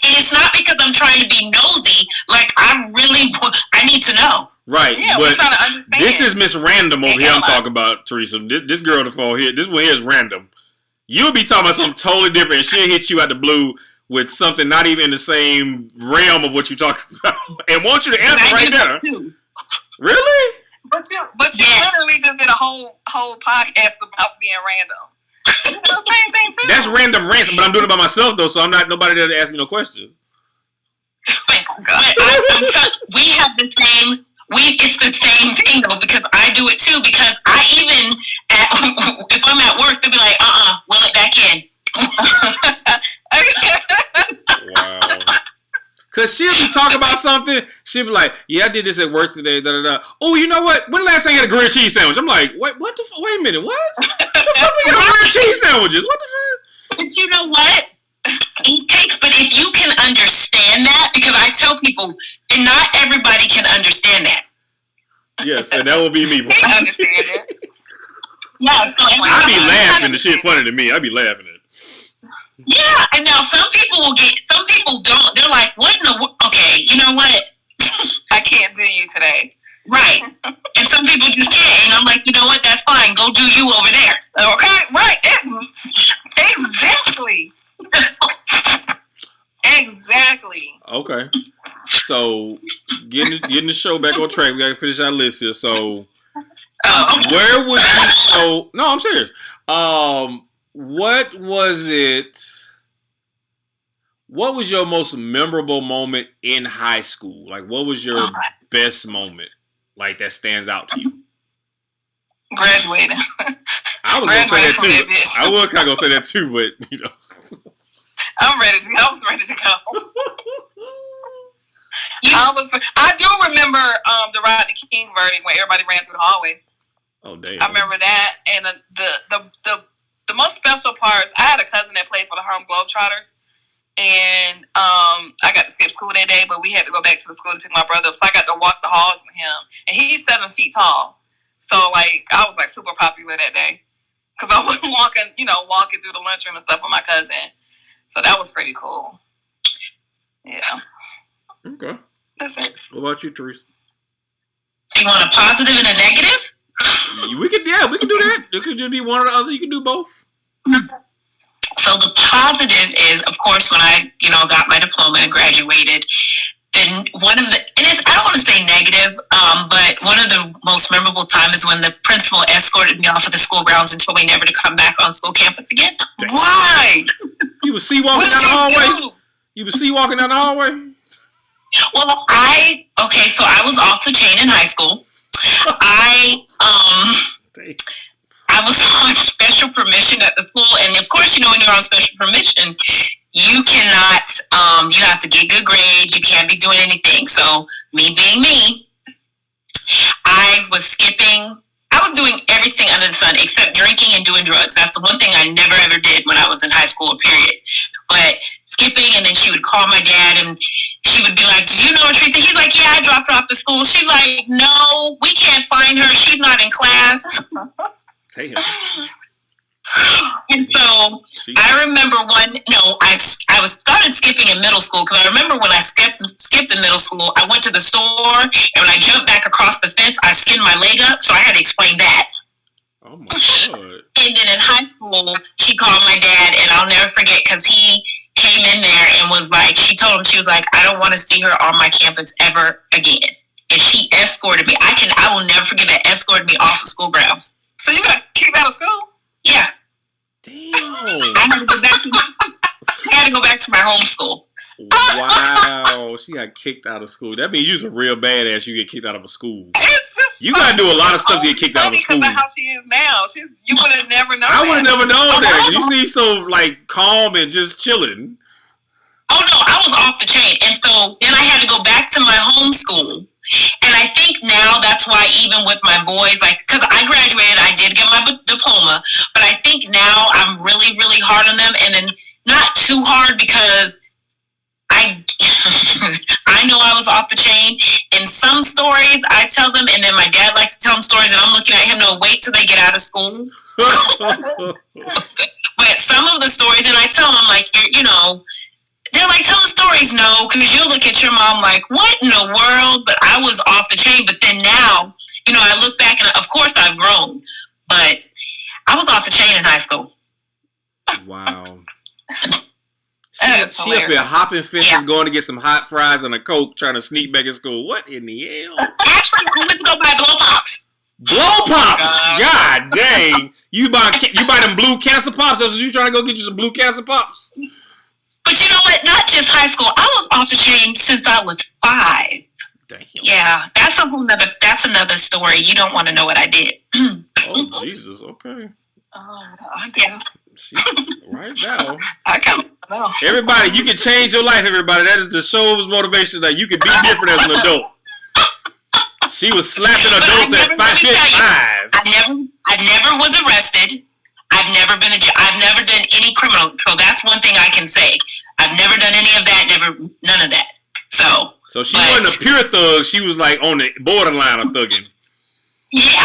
And it's not because I'm trying to be nosy. Like I need to know.
Right,
yeah,
but
we're trying to understand.
This is Miss Random over here I'm talking about, Teresa. This girl on the phone here, this one here is random. You'll be talking about something totally different, and she'll hit you out the blue with something not even in the same realm of what you're talking about, and want you to answer right there. Really?
But you literally just did a whole podcast about being random. You do the same thing too.
That's random ransom, but I'm doing it by myself though, so I'm not nobody there to ask me no questions.
We have the same. It's the same thing though because I do it too because I even if I'm at work they'll be like will it back in.
Wow. Cause she'll be talking about something. She'll be like, "Yeah, I did this at work today." Da da da. Oh, you know what? When the last time you had a grilled cheese sandwich? I'm like, "Wait, what the? Wait a minute, what? The fuck we got grilled cheese sandwiches? What the fuck?"
But you know what? But if you can understand that, because I tell people, and not everybody can understand that.
Yes, and that will be me.
I understand it.
Yeah,
I be laughing. The shit funny to me. I be laughing at it.
Yeah, and now some people will get. Some people don't. They're like, "What in the? Okay, you know what?
I can't do you today."
Right. And some people just can't. And I'm like, you know what? That's fine. Go do you over there.
Okay. Right. Exactly. Exactly.
Okay. So, getting the show back on track. We got to finish our list here. So, where would you show... No, I'm serious. What was it... What was your most memorable moment in high school? Like, what was your best moment? Like, that stands out to you?
Graduating.
I was gonna say that too. I was kind of gonna say that too, but
I'm ready to. I was ready to go. I do remember the Rodney King verdict when everybody ran through the hallway.
Oh damn!
I remember that, and the most special parts. I had a cousin that played for the Harlem Globetrotters, and I got to skip school that day, but we had to go back to the school to pick my brother up. So I got to walk the halls with him, and he's 7 feet tall. So like I was like super popular that day because I was walking through the lunchroom and stuff with my cousin. So that was pretty cool. Yeah.
Okay.
That's it.
What about you, Teresa?
So you want a positive and a negative?
We could do that. It could just be one or the other. You can do both.
So the positive is, of course, when I, got my diploma and graduated, then I don't want to say negative, but one of the most memorable times is when the principal escorted me off of the school grounds and told me never to come back on school campus again.
Why?
You was walking down the hallway? You was walking down the hallway?
Well, so I was off the chain in high school. I was on special permission at the school, and of course, when you're on special permission, you cannot, you have to get good grades, you can't be doing anything. So, me being me, I was doing everything under the sun except drinking and doing drugs. That's the one thing I never ever did when I was in high school, period. But skipping, and then she would call my dad, and she would be like, "Did you know Teresa?" He's like, "Yeah, I dropped her off to school." She's like, "No, we can't find her. She's not in class."
Damn.
And so I remember I started skipping in middle school because I remember when I skipped in middle school, I went to the store, and when I jumped back across the fence, I skinned my leg up, so I had to explain that.
Oh my God.
And then in high school, she called my dad, and I'll never forget because he came in there and was like, she told him, she was like, "I don't want to see her on my campus ever again." And she escorted me. I will never forget that, escorted me off the school grounds.
So you got kicked out of school?
Yeah.
Damn.
I had to go back to my home school.
Wow. She got kicked out of school. That means you're a real badass. You get kicked out of a school.
It's just
you gotta do a lot of stuff to get kicked out of school.
Because of how she is now. You would have never known.
I would have never known that. You seem so calm and just chilling.
Oh no, I was off the chain. And so then I had to go back to my home school. And I think now that's why even with my boys, because I graduated, I did get my diploma, but I think now I'm really, really hard on them, and then not too hard because I know I was off the chain. In some stories, I tell them, and then my dad likes to tell them stories, and I'm looking at him, no, wait till they get out of school. But some of the stories, and I tell them, I'm like, they're like, "Tell the stories." No, because you'll look at your mom like, "What in the world?" But I was off the chain. But then now, I look back, and of course I've grown, but I was off the chain in high school.
Wow.
She
up here hopping fences, going to get some hot fries and a Coke, trying to sneak back in school. What in the hell?
Actually, I went to go buy blow pops.
Blow pops? God dang! You buy them blue cancer pops? Or you trying to go get you some blue cancer pops?
But you know what? Not just high school. I was off the chain since I was 5.
Damn.
Yeah, that's another story. You don't want to know what I did.
Oh Jesus! Okay.
Yeah.
Right now.
I kind of know.
Everybody, you can change your life. Everybody, that is the show's motivation. That you can be different as an adult. She was slapping adults at 5.
I never was arrested. I've never done any criminal. So that's one thing I can say. I've never done any of that. None of that. So
she wasn't a pure thug. She was on the borderline of thugging.
Yeah.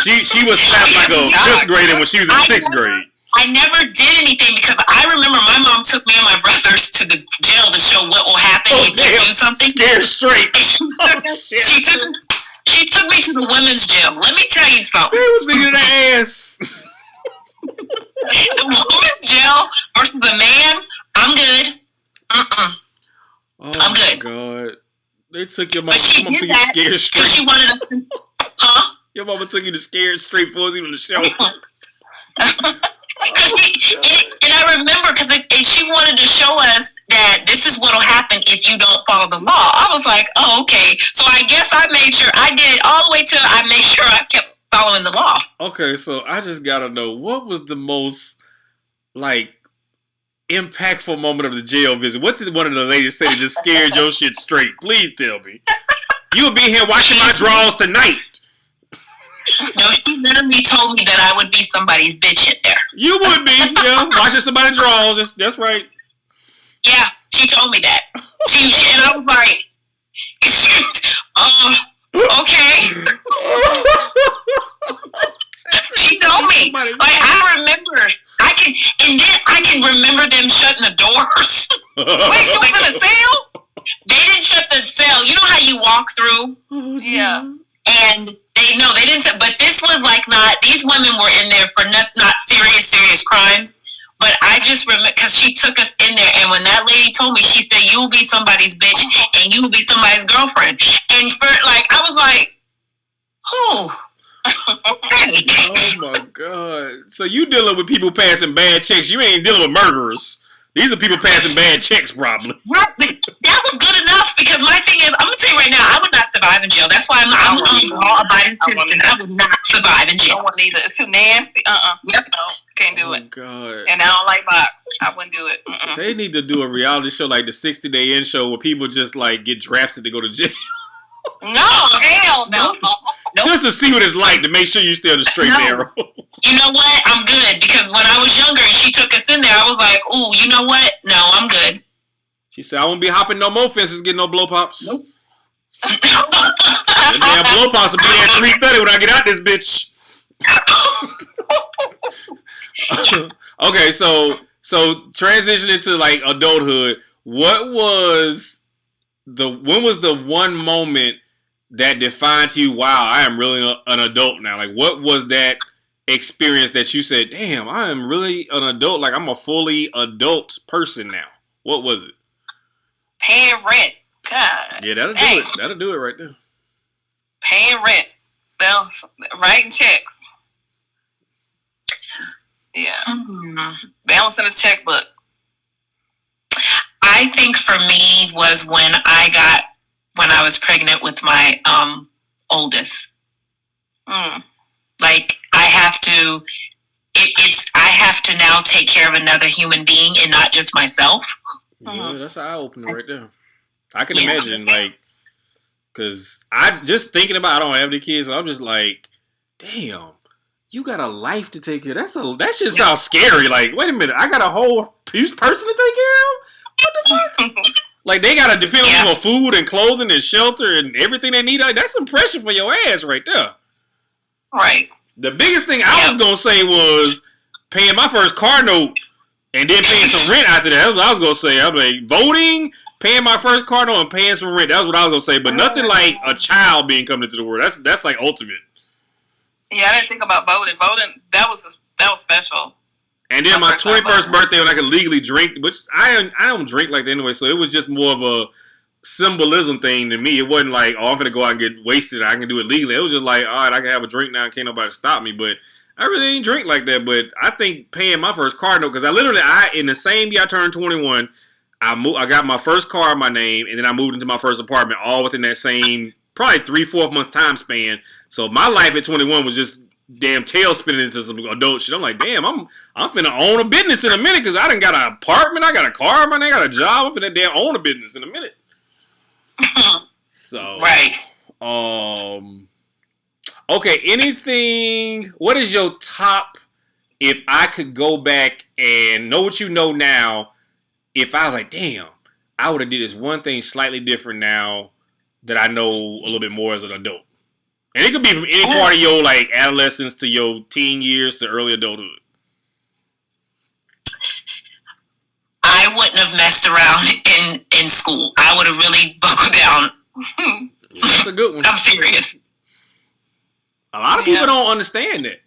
She was slapped like a 5th grader when she was in 6th grade.
I never did anything because I remember my mom took me and my brothers to the jail to show what will happen if you do something.
Scared straight.
She took me to the women's jail. Let me tell you something.
They was thinking the ass.
The women's jail versus the man, I'm good.
Oh
I'm good.
God. They took your mom.
She
Your mom
did
took you
that
scared straight.
she wanted to, huh?
Your mama took you to scared straight before it was even the show.
And I remember because she wanted to show us that this is what will happen if you don't follow the law. I was like, oh, okay. So I guess I made sure I did it all the way till I made sure I kept following the law.
Okay, so I just gotta know, what was the most like impactful moment of the jail visit? What did one of the ladies say that just scared your shit straight? Please tell me. You'll be here watching my drawers tonight.
No, she literally told me that I would be somebody's bitch in there.
You would be, yeah, watching somebody's drawers. That's right.
Yeah, she told me that. And I was like, okay. She told me. Like, I remember. I can remember them shutting the doors.
Wait, you was in a cell?
They didn't shut the cell. You know how you walk through?
Oh,
yeah.
And they didn't. But this was like not. These women were in there for not serious crimes. But I just remember because she took us in there, and when that lady told me, she said, "You will be somebody's bitch, and you will be somebody's girlfriend." And for like, I was like, "Oh." Okay.
Oh my God. So you dealing with people passing bad checks. You ain't dealing with murderers. These are people passing bad checks, probably.
That was good enough because my thing is, I'm gonna tell you right now, I would not survive in jail. That's why I'm law-abiding citizen. I would not survive in jail.
I wouldn't either. It's too nasty. Yep. No, can't do it.
God.
And I don't like box. I wouldn't do it.
They need to do a reality show like the 60-Day In Show where people just like get drafted to go to jail.
No, hell no.
Just to see what it's like, to make sure you stay on the straight and narrow.
You know what? I'm good because when I was younger and she took us in there, I was like, "Ooh, you know what? No, I'm good."
She said, "I won't be hopping no more fences, getting no blow pops."
Nope.
Them damn blow pops will be there at 3:30 when I get out this bitch. Okay, so transitioning to like adulthood, when was the one moment that defined to you, wow, I am really an adult now? Like, what was that experience that you said, damn, I am really an adult, like I'm a fully adult person now? What was it?
Paying rent. God.
Yeah, that'll do it. That'll do it right there.
Paying rent. Writing checks. Yeah. Balancing a checkbook.
I think for me was when I was pregnant with my oldest. Like I have to now take care of another human being and not just myself.
Yeah, that's an eye opener right there. I can imagine, like, because I just thinking about, I don't have any kids, so I'm just like, damn, you got a life to take care of. That shit sounds scary. Like, wait a minute, I got a whole person to take care of? What the fuck? Like, they got to depend on you for food and clothing and shelter and everything they need. Like, that's some pressure for your ass right there.
Right.
The biggest thing I was going to say was paying my first car note and then paying some rent after that. That's what I was going to say. I'm like, voting, paying my first car note, and paying some rent. That's what I was going to say. But nothing like a child being coming into the world. That's like ultimate.
Yeah, I didn't think about voting. Voting, that was special.
And then my 21st birthday when I could legally drink, which I don't drink like that anyway, so it was just more of a symbolism thing to me. It wasn't like, oh, I'm going to go out and get wasted. I can do it legally. It was just like, all right, I can have a drink now and can't nobody stop me. But I really didn't drink like that. But I think paying my first car note, because in the same year I turned 21, I got my first car in my name, and then I moved into my first apartment all within that same probably 3-4 month time span. So my life at 21 was just damn tail spinning into some adult shit. I'm like, damn, I'm finna own a business in a minute because I done got an apartment, I got a car, man, I got a job. I'm finna damn own a business in a minute. So
right.
Okay, what is your top, if I could go back and know what you know now, if I was like, damn, I would have did this one thing slightly different now that I know a little bit more as an adult? And it could be from any part of your like adolescence to your teen years to early adulthood.
I wouldn't have messed around in school. I would have really buckled down.
Yeah, that's a good one.
I'm serious.
A lot of people don't understand that.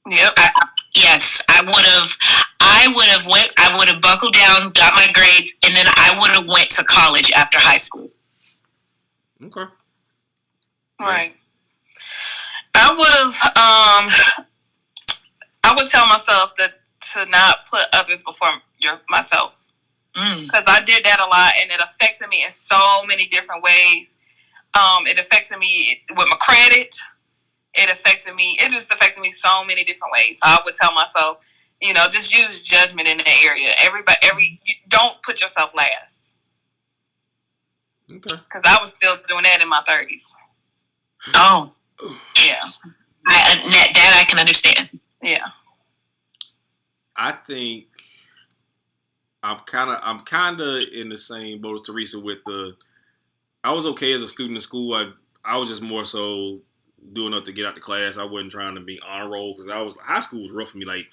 Yep.
Yes, I would have buckled down, got my grades, and then I would have went to college after high school.
Okay.
Right. I would tell myself that to not put others before myself. Because I did that a lot, and it affected me in so many different ways. It affected me with my credit. it affected me. It just affected me so many different ways. So I would tell myself, just use judgment in that area. Don't put yourself last.
Okay.
Because I was still doing that in my 30s.
Oh.
Yeah.
That I can understand.
Yeah.
I think I'm kind of in the same boat as Teresa with I was okay as a student in school. I was just more so doing enough to get out the class. I wasn't trying to be honor roll because high school was rough for me. Like,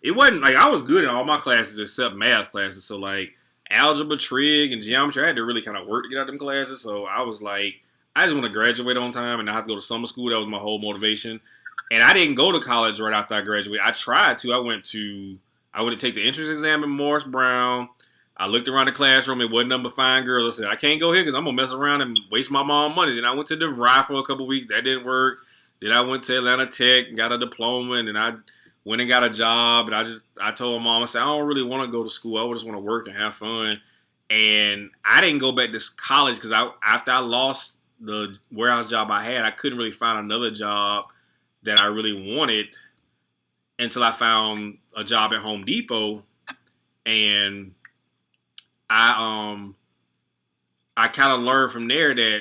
it wasn't like I was good in all my classes except math classes. So like algebra, trig, and geometry, I had to really kind of work to get out them classes. So I was like, I just want to graduate on time and not have to go to summer school. That was my whole motivation. And I didn't go to college right after I graduated. I tried to. I went to take the entrance exam in Morris Brown. I looked around the classroom. It wasn't nothing but fine girls. I said, I can't go here because I'm going to mess around and waste my mom money. Then I went to DeVry for a couple weeks. That didn't work. Then I went to Atlanta Tech and got a diploma. And then I went and got a job. And I told my mom, I said, I don't really want to go to school. I just want to work and have fun. And I didn't go back to college because after I lost the warehouse job I had, I couldn't really find another job that I really wanted until I found a job at Home Depot. And I kind of learned from there that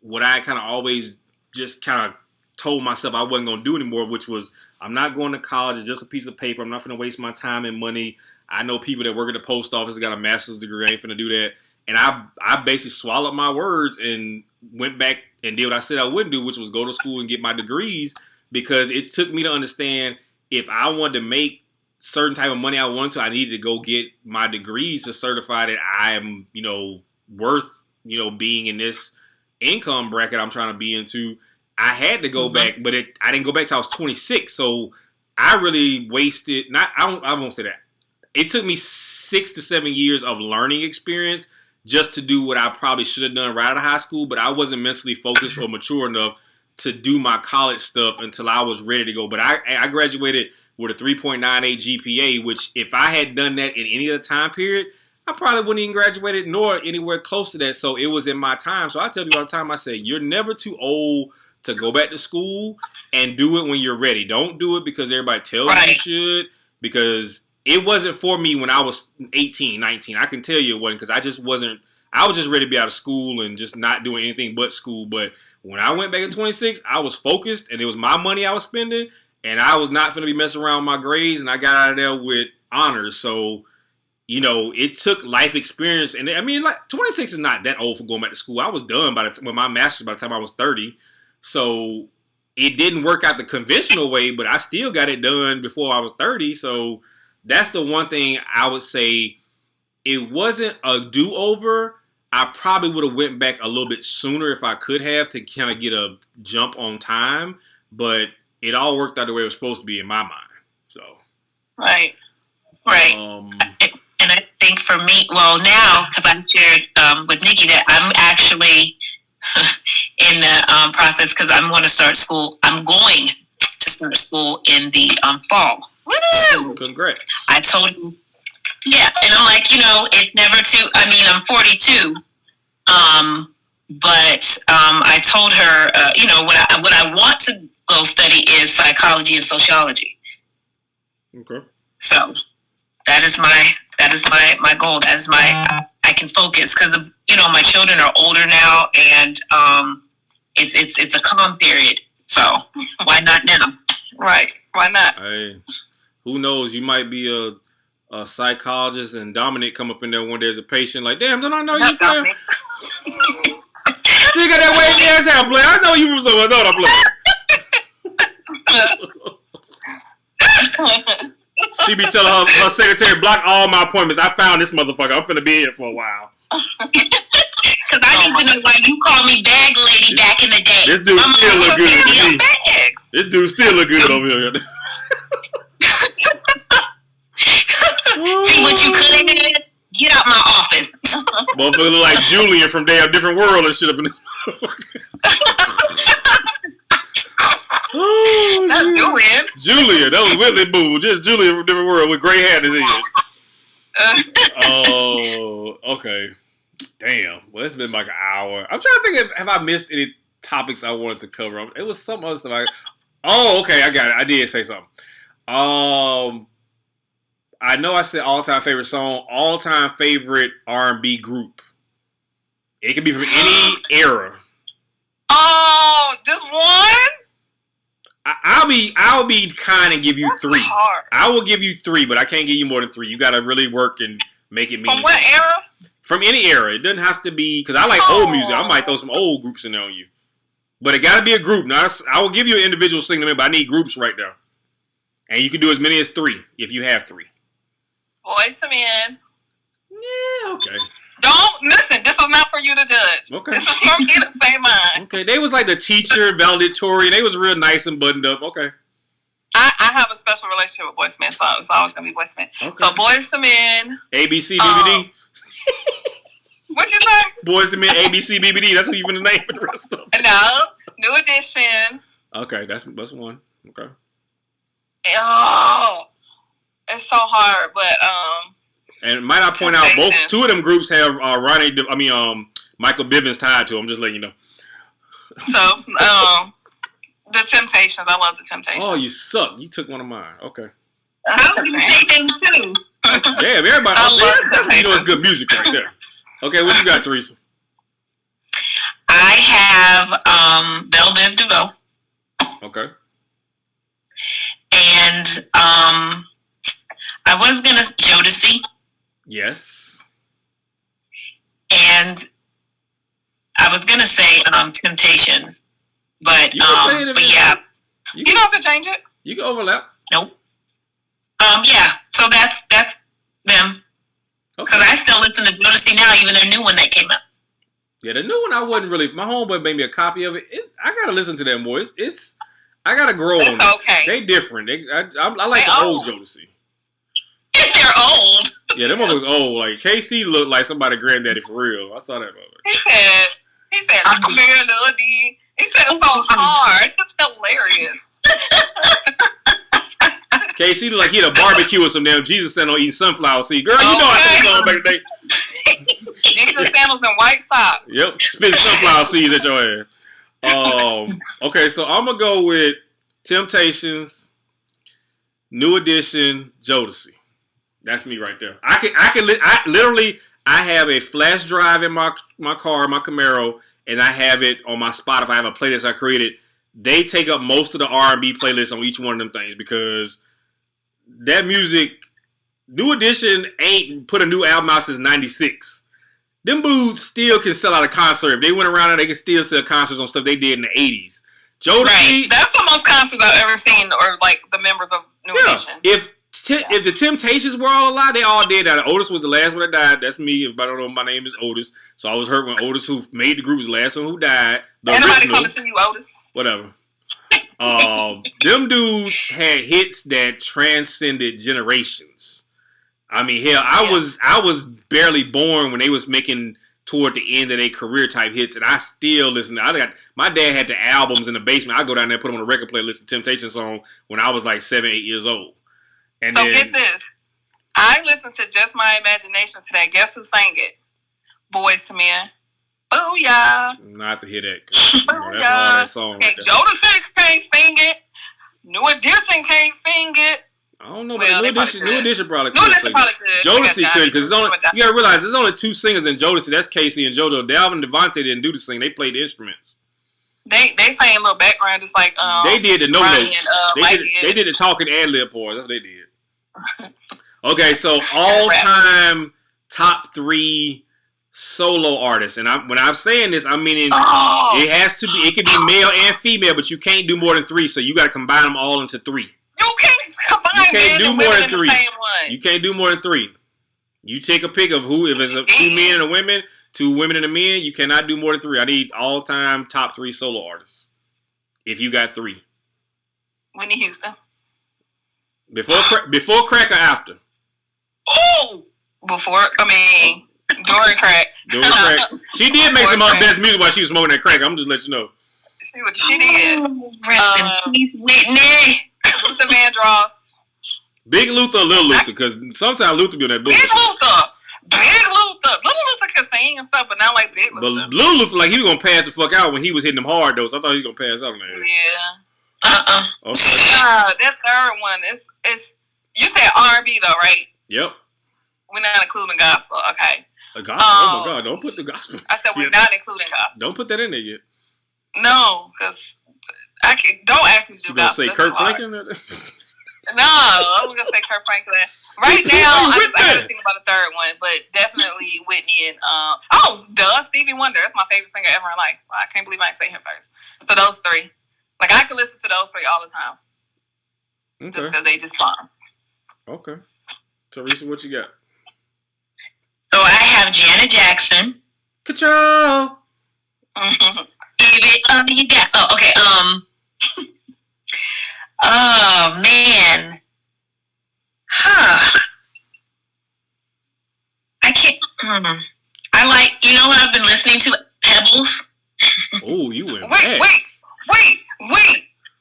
what I kind of always just kind of told myself I wasn't going to do anymore, which was I'm not going to college. It's just a piece of paper. I'm not going to waste my time and money. I know people that work at the post office got a master's degree. I ain't going to do that. And I basically swallowed my words and went back and did what I said I wouldn't do, which was go to school and get my degrees, because it took me to understand if I wanted to make certain type of money I wanted to, I needed to go get my degrees to certify that I am, worth, being in this income bracket I'm trying to be into. I had to go back, but I didn't go back till I was 26. So I really wasted, I won't say that. It took me 6 to 7 years of learning experience just to do what I probably should have done right out of high school, but I wasn't mentally focused or mature enough to do my college stuff until I was ready to go. But I graduated with a 3.98 GPA, which if I had done that in any other time period, I probably wouldn't even graduated nor anywhere close to that. So it was in my time. So I tell people all the time, I say, you're never too old to go back to school, and do it when you're ready. Don't do it because everybody tells you you should, because it wasn't for me when I was 18, 19. I can tell you it wasn't, because I was just ready to be out of school and just not doing anything but school. But when I went back at 26, I was focused, and it was my money I was spending, and I was not going to be messing around with my grades, and I got out of there with honors. So, it took life experience. And I mean, like, 26 is not that old for going back to school. I was done with my master's by the time I was 30. So it didn't work out the conventional way, but I still got it done before I was 30. So that's the one thing I would say. It wasn't a do-over. I probably would have went back a little bit sooner if I could have, to kind of get a jump on time. But it all worked out the way it was supposed to be in my mind. So
right. And I think for me, well, now, because I shared with Nikki that I'm actually in the process, because I'm going to start school. I'm going to start school in the fall.
So, congrats.
I told him, yeah, and I'm like, it's never too. I mean, I'm 42, but I told her, what I want to go study is psychology and sociology.
Okay.
So that is my goal. That is I can focus, because my children are older now, and it's a calm period. So why not now?
Right? Why not?
Hey, who knows? You might be a psychologist, and Dominic come up in there one day as a patient. Like, damn, don't I know you, player? You got that wavy ass hair, player. I know you from somewhere. No, player. She be telling her secretary, block all my appointments. I found this motherfucker. I'm finna be here for a while.
Because I need to know why you called me bag lady back in the day.
This dude still look good to me. This dude still look good over here.
See what you could have did? Get out my office.
Motherfucker look like Julian from Damn Different World and shit up in this motherfucker. Oh,
not Julian.
Julian, that was Whitley Boo. Just Julian from Different World with gray hair in his head. Oh, okay. Damn. Well, it's been like an hour. I'm trying to think have I missed any topics I wanted to cover. It was some other stuff. Oh, okay, I got it. I did say something. I know I said all-time favorite song, all-time favorite R&B group. It could be from any era.
Oh, just one?
I'll be kind and give you
That's
3.
hard.
I will give you 3, but I can't give you more than 3. You got to really work and make it meaningful.
From what era?
From any era. It doesn't have to be, because I like old music. I might throw some old groups in there on you. But it got to be a group. Now, I will give you an individual singing, but I need groups right now. And you can do as many as 3 if you have 3.
Boys to Men.
Yeah, okay.
Don't listen. This is not for you to judge.
Okay.
This is for me to say mine.
Okay, they was like the teacher, valedictorian. They was real nice and buttoned up. Okay.
I have a special relationship with Boys to Men, so it's always gonna be Boys to Men.
Okay.
So Boys to Men.
ABC BBD.
What'd you say?
Boys to Men ABC BBD. That's what you've been the name of the rest of them.
No, New Edition.
Okay, that's one. Okay.
Oh, it's so hard, but
And might I point out, two of them groups have Michael Bivins tied to them. Just letting you know.
So, the Temptations. I love the Temptations.
Oh, you suck. You took one of mine. Okay.
How do you say them too?
Yeah, everybody. That's when you know it's good music right there. Okay, what you got, Teresa?
I have Belle Biv DeVoe.
Okay.
And I was gonna Jodeci.
Yes.
And I was gonna say Temptations, but yeah.
You don't have to change it.
You can overlap.
Nope. Yeah. So that's them. Because I still listen to Jodeci now, even their new one that came out.
Yeah, the new one I wasn't really. My homeboy made me a copy of it. I gotta listen to them boys. I gotta grow on them.
Okay.
They different. I like the old Jodeci.
They're old.
Yeah, them motherfuckers old. Like KC looked like somebody's granddaddy for real. I saw that mother.
He said, "Come here, little D." He said it so hard. It's hilarious.
KC looked like he had a barbecue or some damn Jesus sandal eating sunflower seed. Girl, you know I think on back today.
Jesus sandals and white socks.
Yep, spitting sunflower seeds at your ass. Okay, so I'm gonna go with Temptations, New Edition, Jodeci. That's me right there. I have a flash drive in my car, my Camaro, and I have it on my Spotify. I have a playlist I created. They take up most of the R&B playlists on each one of them things because that music, New Edition ain't put a new album out since 96. Them boots still can sell out a concert. If they went around and they can still sell concerts on stuff they did in the 80s. Jodeci.
Right. That's the most concerts I've ever seen, or like the members of New Edition.
If the Temptations were all alive, they all did that. Otis was the last one that died. That's me. If I don't know, my name is Otis. So I was hurt when Otis, who made the group, was the last one who died.
Anybody come to see you, Otis?
Whatever. Them dudes had hits that transcended generations. I mean, hell, I was barely born when they was making toward the end of their career type hits, and I still listen. My dad had the albums in the basement. I go down there and put them on a record player, listen to Temptation song when I was like 7, 8 years old. And
so get this. I listened to Just My Imagination today. Guess who sang it? Boys to Men. Booyah.
Not to hear that. That's all that song.
Okay, Jodeci can't sing it. New Edition can't sing it.
I don't know, but New Edition probably could.
Jodeci
could, because you gotta realize there's only 2 singers in Jodeci. That's Casey and JoJo. Dalvin and Devontae didn't do the singing. They played the instruments.
They sang a little background, just like
they did the notes.
And,
they did the talking ad lib parts. That's what they did. Okay, so all time top 3 solo artists, and when I'm saying this, I'm meaning it has to be. It can be male and female, but you can't do more than 3. So you got to combine them all into 3.
You can't combine men and women in the same one.
You can't do more than 3. You take a pick of who. If it's 2 men and a women, 2 women and a man, you cannot do more than 3. I need all time top 3 solo artists. If you got 3.
Whitney Houston.
Before crack or after?
Oh! During crack.
During crack. She did make some of her best music while she was smoking that crack. I'm just letting you know.
She did.
Rest in peace, Whitney.
Luther Vandross.
Big Luther or Little Luther? Because sometimes Luther be on that bullshit.
Big Luther. Little Luther could sing and stuff, but not like Big Luther.
But Little Luther, like, he was going to pass the fuck out when he was hitting them hard, though. So I thought he was going to pass out on that.
Yeah.
Okay.
That third one is you said R&B though, right?
Yep.
We're not including gospel. Okay.
A gospel? Oh my God! Don't put the gospel.
I said we're not including gospel.
Don't put that in there yet.
No, because I can. Don't ask me to do gospel.
You gonna say Kirk Franklin?
No, I was gonna say Kirk Franklin. Right now, I gotta think about the third one, but definitely Whitney and Stevie Wonder. That's my favorite singer ever in life. I can't believe I didn't say him first. So those three, like I can listen to those three all the time, just because they just fun.
Okay, Teresa, what you got?
So I have Janet Jackson.
Control.
You got. Oh, okay. Oh man. I can't. I like. You know what I've been listening to? Pebbles.
Oh, you went
back. Wait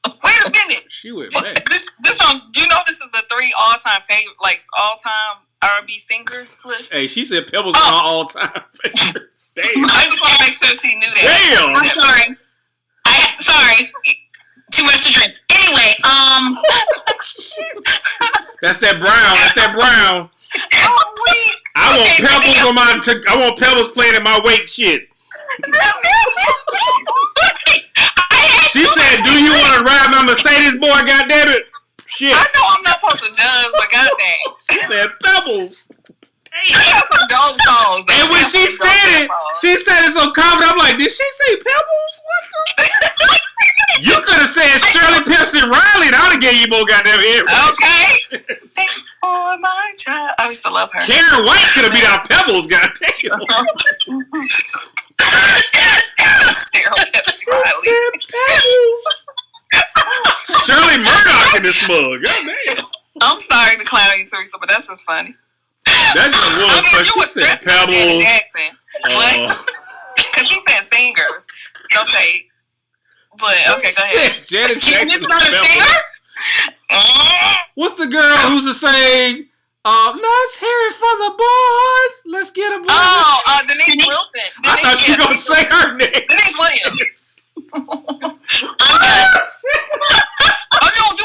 a minute.
She went back.
This song. You know, this is the 3 all-time favorite, like all-time R&B singers list.
Hey, she said Pebbles are all-time favorite. Damn.
I just want to make sure she knew that.
Damn.
I'm sorry. Sorry. Too much to drink. Anyway,
That's that brown. I want Pebbles playing in my wake shit. She said, "Do you want to ride my Mercedes, boy? Goddamn it!" Shit.
I know I'm not supposed to judge, but goddamn.
She said Pebbles.
She got some dope songs.
And when she said it so confident. I'm like, did she say Pebbles? What the? You could have said Shirley Pepsi Riley, and I would have gave you more goddamn ear.
Okay. Thanks for my child. I used to love her.
Karen White could have beat out Pebbles, goddamn. Shirley Murdoch in this mug. Goddamn.
I'm sorry to clown you, Teresa, but that's just funny.
That just was funny. She said Pebbles.
Because he said singers. No shade. But, okay, go ahead.
Janet Jackson.
You not a singer?
What's the girl who's to say, let's hear it for the boys. Let's get a boy.
Denise Wilson.
I thought she was going to say her name.
Denise Williams. You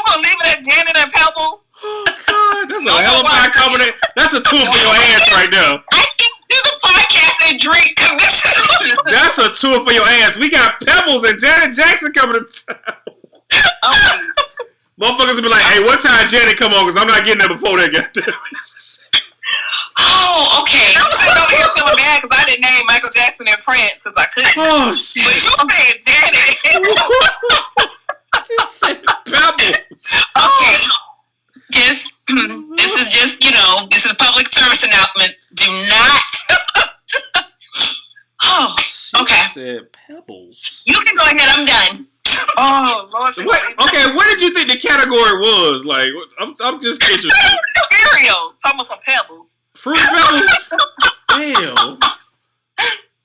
going to leave it at Janet and Pebble?
Oh, God. That's a hell of a combination. That's a tool for your ass right now.
I can do the podcast and drink.
That's a tour for your ass. We got Pebbles and Janet Jackson coming to town. Motherfuckers will be like, hey, what time Janet come on? Because I'm not getting there before that.
Oh, okay.
I'm sitting over here feeling bad because I didn't name Michael Jackson and Prince because I couldn't.
Oh, shit.
But you said Janet.
She said Pebbles.
Okay. This is just, this is a public service announcement. Do not. Oh, okay.
She said Pebbles.
You can go ahead. I'm done.
Oh, Lord.
Okay, what did you think the category was? Like, I'm just interested.
Cereal. Talking about some Pebbles.
Fruit Pebbles? Damn.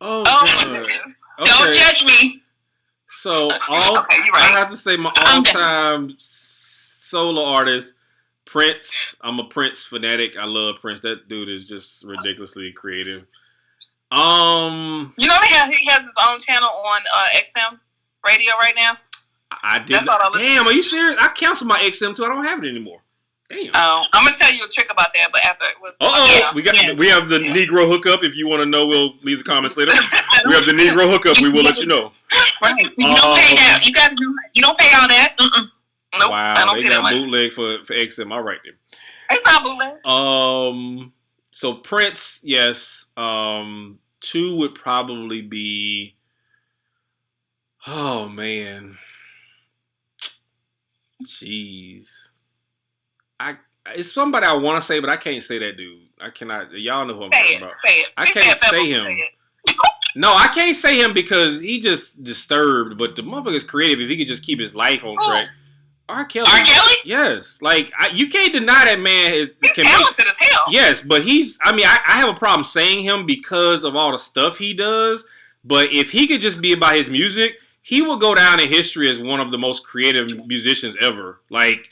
Oh, God. Okay.
Don't judge me.
So,
right.
I have to say my all-time solo artist, Prince. I'm a Prince fanatic. I love Prince. That dude is just ridiculously creative.
You know he has his own channel on XM radio right now?
I did. Damn, are you serious? I canceled my XM too. I don't have it anymore. Damn.
I'm gonna tell you a trick about that, but after
we have the Negro hookup. If you want to know, we'll leave the comments later. We have the Negro hookup. We will let you know.
Right. You don't pay that. You don't pay all that.
Nope.
Wow,
I don't
they
pay
got
that much.
bootleg for XM. All right then.
It's not bootleg.
So Prince, yes. 2 would probably be. Oh man. Jeez. It's somebody I want to say, but I can't say that dude. I cannot. Y'all know who I'm talking about.
Say it.
I can't say him. No, I can't say him because he just disturbed. But the motherfucker's creative. If he could just keep his life on track. R. Kelly.
R. Kelly?
Yes. Like, you can't deny that man
He's talented as hell.
Yes, but I have a problem saying him because of all the stuff he does. But if he could just be about his music, he will go down in history as one of the most creative musicians ever. Like,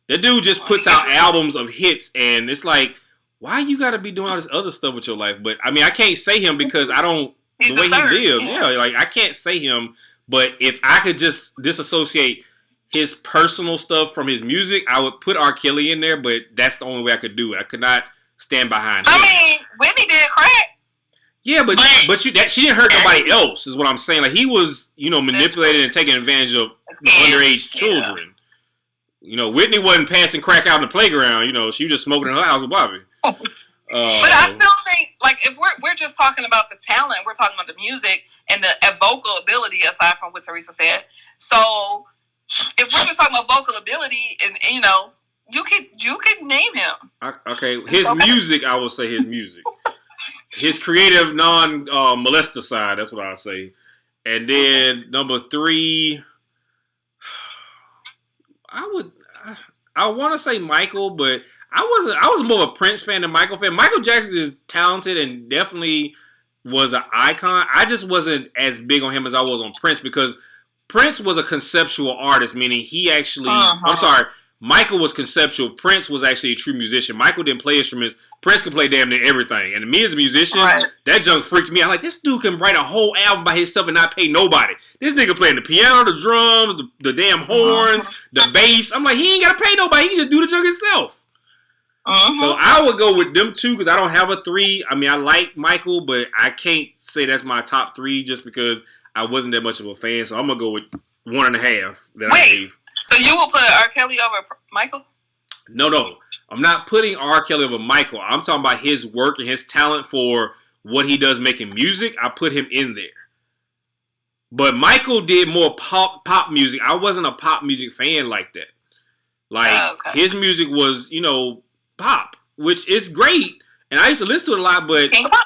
that dude just puts out albums of hits, and it's like, why you got to be doing all this other stuff with your life? But, I mean, I can't say him because I don't, the way he lives. Yeah, like, I can't say him, but if I could just disassociate his personal stuff from his music, I would put R. Kelly in there, but that's the only way I could do it. I could not stand behind him.
I mean, Whitney did crack.
Yeah, but she didn't hurt nobody else, is what I'm saying. Like, he was, manipulating and taking advantage of underage children. Whitney wasn't passing crack out in the playground. She was just smoking in her house with Bobby.
But I still think, like, if we're just talking about the talent, we're talking about the music and the vocal ability, aside from what Teresa said. So, if we're just talking about vocal ability, and you could name him.
Okay, his music, I will say his music. His creative, non-molester side, that's what I'll say. And then number 3, I want to say Michael, but I was more of a Prince fan than Michael fan. Michael Jackson is talented and definitely was an icon. I just wasn't as big on him as I was on Prince, because Prince was a conceptual artist, meaning he actually, I'm sorry, Michael was conceptual. Prince was actually a true musician. Michael didn't play instruments. Prince could play damn near everything. And me as a musician, that junk freaked me out. Like, this dude can write a whole album by himself and not pay nobody. This nigga playing the piano, the drums, the damn horns, the bass. I'm like, he ain't got to pay nobody. He can just do the junk himself. So I would go with them 2 because I don't have a 3. I mean, I like Michael, but I can't say that's my top 3 just because I wasn't that much of a fan. So I'm going to go with 1.5 that I gave.
So you will put R. Kelly over Michael?
No. I'm not putting R. Kelly over Michael. I'm talking about his work and his talent for what he does making music. I put him in there. But Michael did more pop music. I wasn't a pop music fan like that. Like, his music was, pop, which is great. And I used to listen to it a lot, but...
King of pop?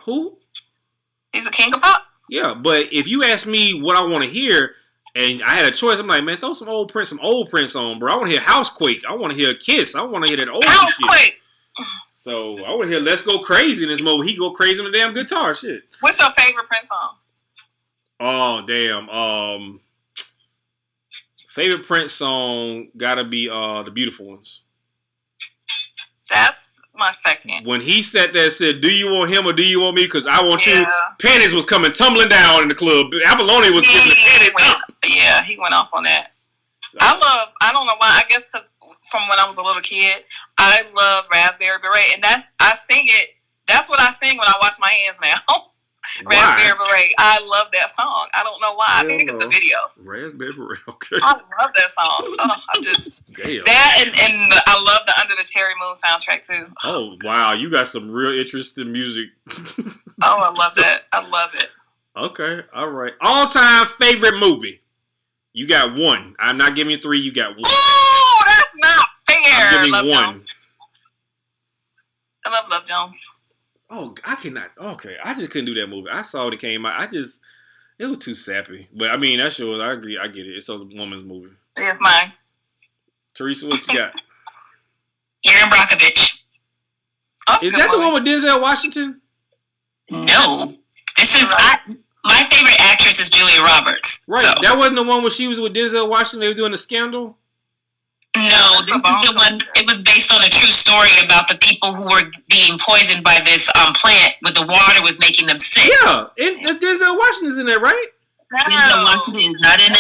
Who?
He's a king of pop?
Yeah, but if you ask me what I want to hear... And I had a choice. I'm like, man, throw some old Prince on, bro. I want to hear Housequake. I want to hear Kiss. I want to hear that old
Housequake.
Shit. So I want to hear Let's Go Crazy in this mode. He go crazy on the damn guitar shit.
What's your favorite Prince song?
Oh, damn. Favorite Prince song gotta be The Beautiful Ones.
That's my second.
When he sat there and said, do you want him or do you want me? Because I want you. Panties was coming tumbling down in the club. Apolloni was giving the panties up.
Yeah, he went off on that. So. I don't know why. I guess because from when I was a little kid, I love Raspberry Beret. And I sing it. That's what I sing when I wash my hands now. Raspberry Beret. I love that song. I don't know why. I think it's the video.
Raspberry Beret. Okay.
I love that song. I just that and I love the Under the Cherry Moon soundtrack too.
Oh wow, you got some real interesting music.
I love that. I love it.
Okay, all right. All-time favorite movie. You got 1. I'm not giving you 3. You got 1.
Oh, that's not fair.
I'm giving
Love
1.
Jones. I love Jones.
Oh, I cannot. Okay, I just couldn't do that movie. I saw it came out. It was too sappy. But I mean, that shows. I agree. I get it. It's a woman's movie.
It's mine.
Teresa, what you got?
Erin Brockovich.
Is that the one with Denzel Washington?
No. This is my favorite actress is Julia Roberts.
Right. So. That wasn't the one where she was with Denzel Washington. They were doing the scandal.
No, this is the one. It was based on a true story about the people who were being poisoned by this plant, where the water was making them sick.
Yeah, and Denzel Washington's in there, right?
No. Denzel Washington is not in that